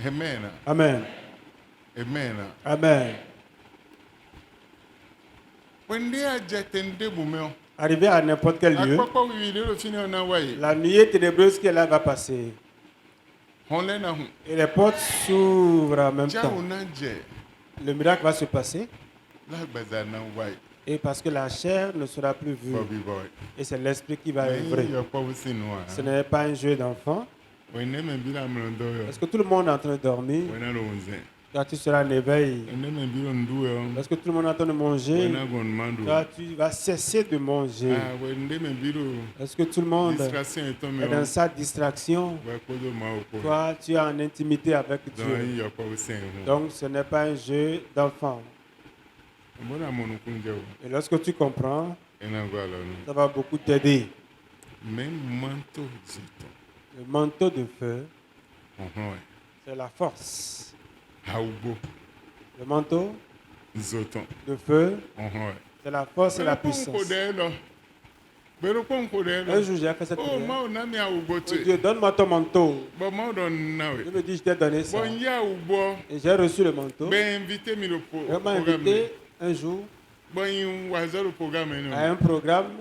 Amen. Amen. Amen. Amen. Wɛndi adze te nde bu mɛ o. Arrivé à n'importe quel lieu, Akpɔkpɔ wiwi de lo fi ne na wa yi. la nuée ténébreuse qui est là va passer. Hɔn lɛ na hun. Et les portes s'ouvrent en même Jawo temps. na dze. Le miracle va se passer. La gbɛza na wa yi. Et parce que la chair ne sera plus vue. Fɔ bi bɔ yi. Et c'est l'esprit qui va Mɛ œuvrer. yi yɔ kpɔ si nu wa. Ce n'est pas un jeu d'enfant. Wɛnde mɛ bi la mɛ dɔ yɔ. Est-ce que tout le monde est en train de dormir? Wɛna lo nzɛ. Quand tu seras en éveil, Wɛnde mɛ bi lo ndu yɔ. lorsque tout le monde est en train de manger, Wɛna gɔn ma do. toi, tu vas cesser de manger. Ah, wɛnde mɛ bi lo. Est-ce que tout le monde Distraction est tombée. est dans sa distraction? Ouais, kodo ma o ko. Toi, tu es en intimité avec Dans Dieu. yi yɔ kpɔ sen ho. Donc, ce n'est pas un jeu d'enfant. Bona mɔnukun jɛ o. Et lorsque tu comprends, Ena go alɔ nu. ça va beaucoup t'aider. Mɛ manto zɔtɔ. Le manteau de feu, Ɔhɔn. c'est la force. Awugbo. Le manteau Zɔtɔ. de feu, Ɔhɔn. c'est la force et la Bɛrɛ ko nko puissance. dɛ lɔ. Bɛrɛ ko nko dɛ Un lɔ. jour, j'ai fait cette O prière. ma o na mi awugbo Oh to Dieu, ye. donne-moi ton manteau. Bɔn ma o dɔn na Je we. me dis, je t'ai donné ça. Bɔn n yɛ awugbɔ. Et j'ai reçu le manteau. Bɛ invité mi lo Elle m'a programme. invité un jour Bɔn yi wa zɔ lo programme yi à nɔ. un programme.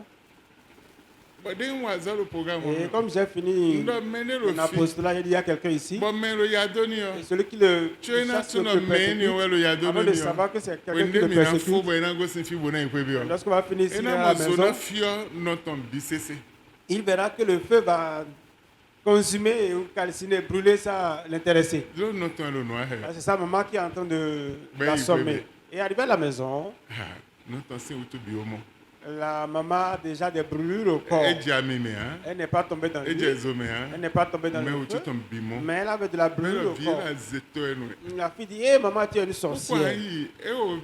Bɔn den wa zɔ lo programme Et yi. comme j'ai fini Ndɔ mɛ ne lo mon fi. apostolat, j'ai dit, il y a quelqu'un ici. Bɔn mɛ lo ya doni Et yɔ. celui qui le Tso ina chasse, le tuna mɛ ni o persécute, wɛ lo ya avant doni de yɔ. savoir que c'est quelqu'un qui Wende le mi na fo persécute. bɔ ina gosi fi bo na ikwe bi Et yɔ. lorsqu'on va finir ici à Ina la mo zo maison, na fiɔ nɔtɔn bi sese. il verra que le feu va consumer ou calciner, brûler, ça l'intéresser. Lo nɔtɔn lo nua hɛ. C'est sa maman qui est en train de Ben, l'assommer. il Et arrivé à la maison, Ha nɔtɔn se o to bi o mɔ. la maman a déjà des brûlures au corps. E dze ami mɛ han. Elle n'est pas tombée dans le E lit. dze zo mɛ Elle han. n'est pas tombée dans Mɛ le o feu. to tɔn bi mɔ. Mais elle avait de la Mɛ brûlure lɔ au vi corps. la zetɔ yɛ nu. La fille dit, hé maman, tu es une O ko sorcière. ayi e o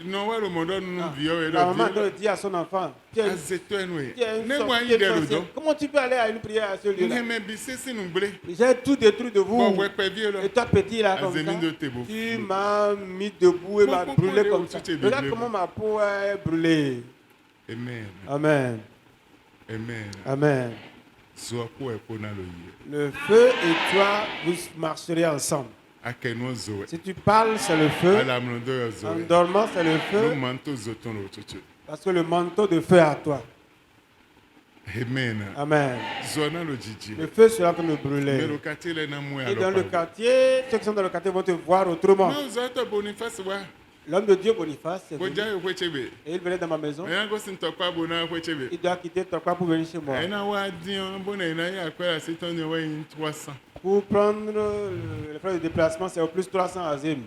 nɔwɛ lo mɔ dɔ nu vi yɔ La maman yɛ doit lɔ dire à son enfant, tu es vi. une, A zetɔ yɛ nu tu es ye. une Ne mo ayi sorcière, dɛ lo sorcière. dɔn. Comment tu peux aller à une prière à ce lieu-là? Nye mɛ bi sese nu gble. J'ai tout détruit de vous. Bɔn wɛ pɛ vie Et lɔ. toi, petit, là, comme Azemi do ça, te bo. tu m'as mis debout et Bon, m'as pourquoi brûlé les comme autres, ça. tu t'es Regarde brûlé? comment ma peau est brûlée. Amen. Amen. Amen. Amen. Zɔ ko ɛko na lo yi. Le feu et toi, vous marcherez ensemble. Akɛnɔ zo wɛ. Si tu parles, c'est le feu. Alamlɔ dɔ yɔ zo En wɛ. dormant, c'est le Lo feu. manto zɔtɔn lo tutu. Parce que le manteau de feu est à toi. Amen. Amen. Zɔ na lo dzidzi. Le feu sera en train de Mais brûler. le quartier là n'a moins Et dans le quartier, ceux qui sont dans le quartier vont te voir autrement. Mais vous êtes Boniface wa. L'homme de Dieu, Boniface, est venu. Koja yo kwechebe. Et il venait dans ma maison. Mais yango sintokwa bona kwechebe. Il doit quitter Tokwa pour venir chez moi. Ena wa dion bona ina ya kwa siton de wa 300. Pour prendre les frais de déplacement, c'est au plus 300 azim.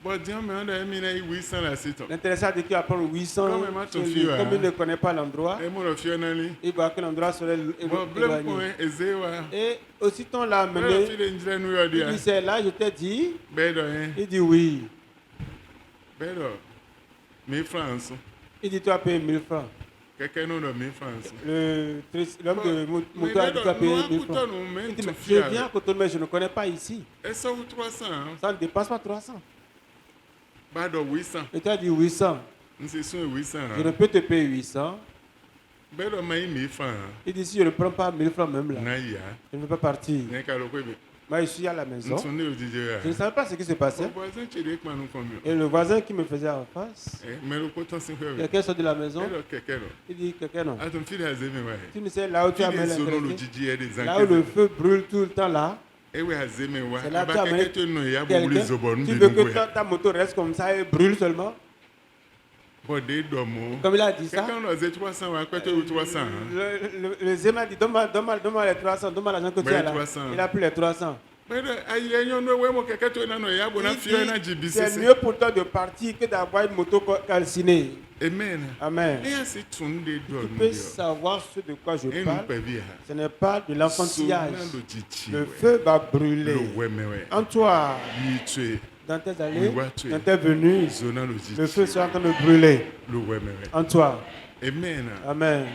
Bon, dis-moi, mais on a mis 800 là, c'est tout. L'intéressé a dit qu'il va prendre 800. Comme il Comme fille, il ne connaît pas l'endroit, Et moi, le fier, Nani. il voit que l'endroit serait Bon, bleu éloigné. point, et zéwa. Et aussitôt on l'a Mais le amené, fil est déjà New York, il dit c'est là, je t'ai dit. Bédo, hein. Il dit oui. Bédo. 1000 francs. Il dit tu as payé 1000 francs. Quelqu'un nous donne 1000 francs. L'homme de moto a dit tu as payé 1000 francs. Il dit mais je viens à Cotonou mais je ne connais pas ici. Et ça, ou 300. Ça ne dépasse pas 300. Bado 800. Et tu as dit 800. C'est sur 800. Je ne peux te payer 800. Bédo, mais 1000 francs. Il dit si je ne prends pas 1000 francs même là, Naïa. je ne peux pas partir. N'est qu'à le couper. Moi je suis à la maison. Nous sommes au DJ. Je ne savais pas ce qui se passait. Mon voisin, tu dis que nous combien. Et le voisin qui me faisait en face, Mais le potent, c'est quoi? quelqu'un sort de la maison, Quelqu'un. il dit quelqu'un non. Ah, ton fils a zémé, ouais. Tu ne sais là où tu as mis le l'intéressé, DJ et des là où le feu brûle tout le temps là, Et oui, à zémé, ouais. c'est là Ah, que tu bah, as amené quelqu'un, tu nous y a beaucoup quelqu'un. les obonnes Tu de veux nous, que ta moto reste comme ça et brûle seulement. Bon, des domos. Comme il a dit ça, Quelqu'un nous a dit 300, ouais, quoi, tu as eu 300. le Zéma a dit donne-moi les 300, donne-moi l'argent que tu Mais as là. 300. Il a pris les 300. Mais aïe, ouais, moi, quelqu'un, tu es dans nos yabos, on a Il fait un dit, JBC. c'est mieux pour toi de partir que d'avoir une moto calcinée. Amen. Amen. Et ainsi, tu nous Tu donnes. peux savoir ce de quoi je Et nous parle. peut bien. Ce n'est pas de l'enfantillage. Sonando titi, Le ouais. feu va brûler Le ouais, mais ouais. en toi, Lui, tu es. dans tes allées, Oui, ouais, tu es. dans tes venues. Zonando titi. Le feu sera en train de brûler Le ouais, mais ouais. en toi. Amen. Amen.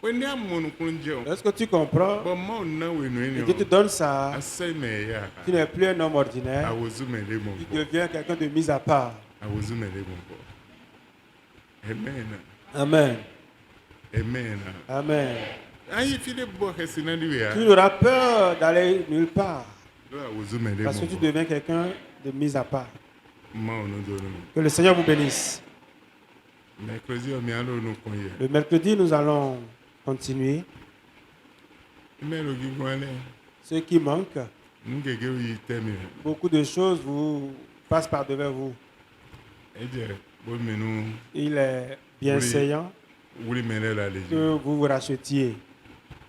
When you are monocondio, Est-ce que tu comprends? but more now we Et know. Dieu te donne ça. I say, me, yeah. Tu n'es plus un homme I ordinaire. was a man, Tu deviens quelqu'un de mis à part. I was a man, Amen. Amen. Amen. Amen. I feel the book has in the way. Tu n'auras peur d'aller nulle part. I was a man, Parce que tu deviens quelqu'un de mis à part. Man, Que le Seigneur vous bénisse. mercredi, on m'y allons nous connaître. Le mercredi, nous allons continuer. Mais le guignolé, Ce qui manque, nous quelqu'un y t'aime. beaucoup de choses vous passent par devant vous. Et dire, bon, mais nous, Il est bienséant oui, mais là, les que vous vous rachetiez.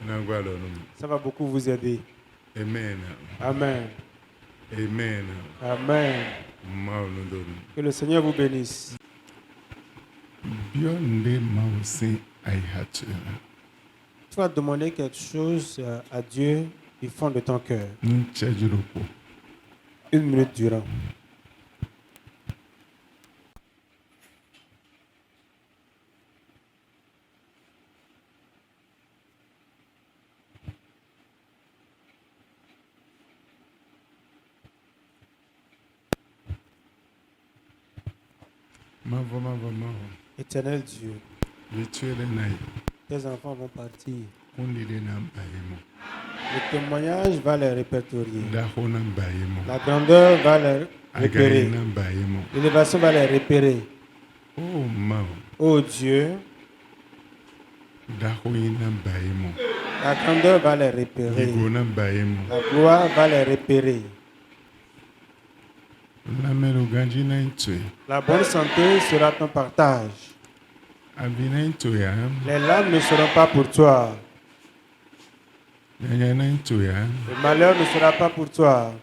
gens. Ça va beaucoup vous aider. Amen. Amen. Amen. Amen. Mao nous donne. Que le Seigneur vous bénisse. Bionde mausi aihatu. Tu vas demander quelque chose à Dieu du fond de ton cœur. Nous tchajurupo. 1 minute durant. Mavo. Éternel Dieu, Rituel nai. tes enfants vont partir. Kundile na mbayemo. Le témoignage va les répertorier. Daho na mbayemo. La grandeur va les Agari repérer. na mbayemo. L'élévation va les repérer. Oh mao. Oh Dieu, Daho na mbayemo. la grandeur va les repérer. Ligo na mbayemo. La gloire va les repérer. La melo ganji na ntwe. La bonne santé sera ton partage. Abi na ntwe ya. Les larmes ne seront pas pour toi. Yanya na ntwe ya. Le malheur ne sera pas pour toi.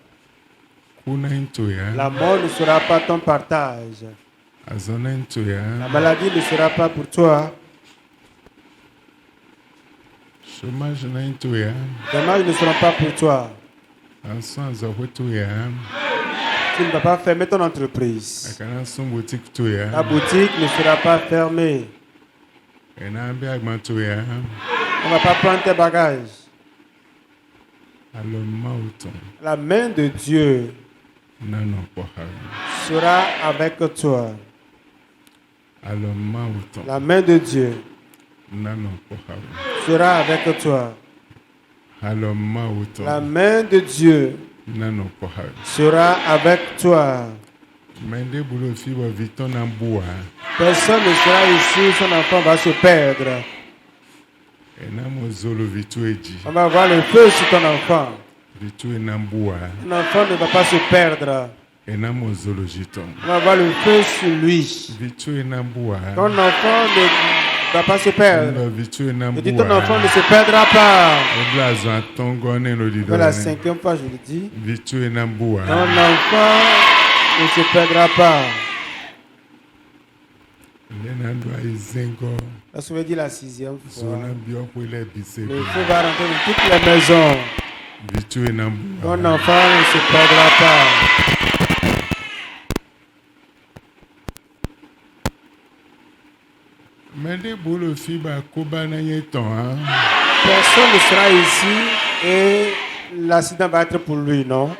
Ku na ntwe ya. La mort ne sera pas ton partage. Azo na ntwe ya. La maladie ne sera pas pour toi. Chômage na ntwe ya. Les dommages ne seront pas pour toi. Anso azo wetu ya. Tu ne vas pas fermer ton entreprise. Akana son boutique tu ya. Ta boutique ne sera pas fermée. Ena abi agma tu ya. On ne va pas prendre tes bagages. Alo mauton. La main de Dieu Nano pohari. sera avec toi. Alo mauton. La main de Dieu Nano pohari. sera avec toi. Alo mauton. La main de Dieu Nano pohari. sera avec toi. Mende bulo fibo viton na bua. Personne ne sera ici, son enfant va se perdre. Ena mo zolo vitu eji. On va voir le feu sur ton enfant. Vitu na bua. Ton enfant ne va pas se perdre. Ena mo zolo jiton. On va voir le feu sur lui. Vitu na bua. Ton enfant ne va pas se perdre. Ndo vitu na Je dis ton enfant bua. ne se perdra pas. Obla zo atongo ne no Pour la didone. 5e fois, je le dis. Vitu na bua. Ton enfant ne se perdra pas. Nenando aizengo. Lorsque vous dit la 6e fois, Zona bioko ile bise. le feu va rentrer dans toutes les maisons. Bitu enambu. Ton enfant ne se perdra pas. Mende bolo fiba koba na yeton hein. Personne ne sera ici et l'accident va être pour lui, non?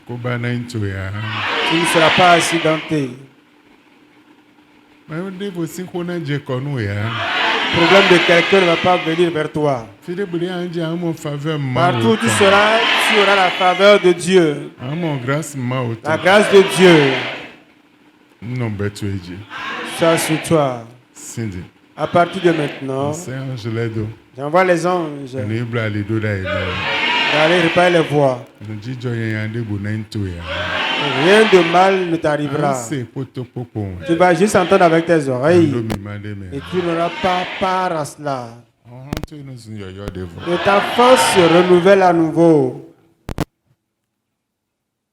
Koba na into ya. Tu ne seras pas accidenté. Mende vosi kona je konu ya. Le problème de quelqu'un ne va pas venir vers toi. Fide buli anje amo faveur ma. Partout où tu seras, tu auras la faveur de Dieu. Amo grâce ma La auto. grâce de Dieu Non betu eji. soit sur toi. Sindi. À partir de maintenant, C'est Angeledo. j'envoie les anges Ne ibla lido da ilo. d'aller réparer les voies. Ne jijo yande bu na into ya. Rien de mal ne t'arrivera. C'est poto popo. Tu vas juste entendre avec tes oreilles Ndo mi mande me. et tu n'auras pas part à cela. To ino sun yo devo. Et ta force se renouvelle à nouveau.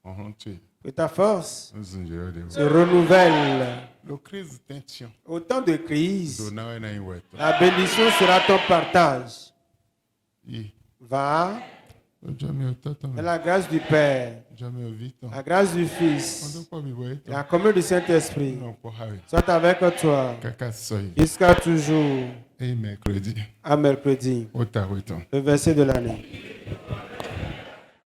To Et ta force sun yo devo. se renouvelle. Lo crise tension. Au temps de crise, Do na we na iweto. la bénédiction sera ton partage. Yi. Va Ojo mi ototo. dans la grâce du Père, Ojo mi ovito. la grâce du Fils, Ondo po bi boyeto. la communion du Saint-Esprit No po hawe. soit avec toi Kaka soyi. jusqu'à toujours. Et mercredi. À mercredi, Ota weton. le verset de l'année.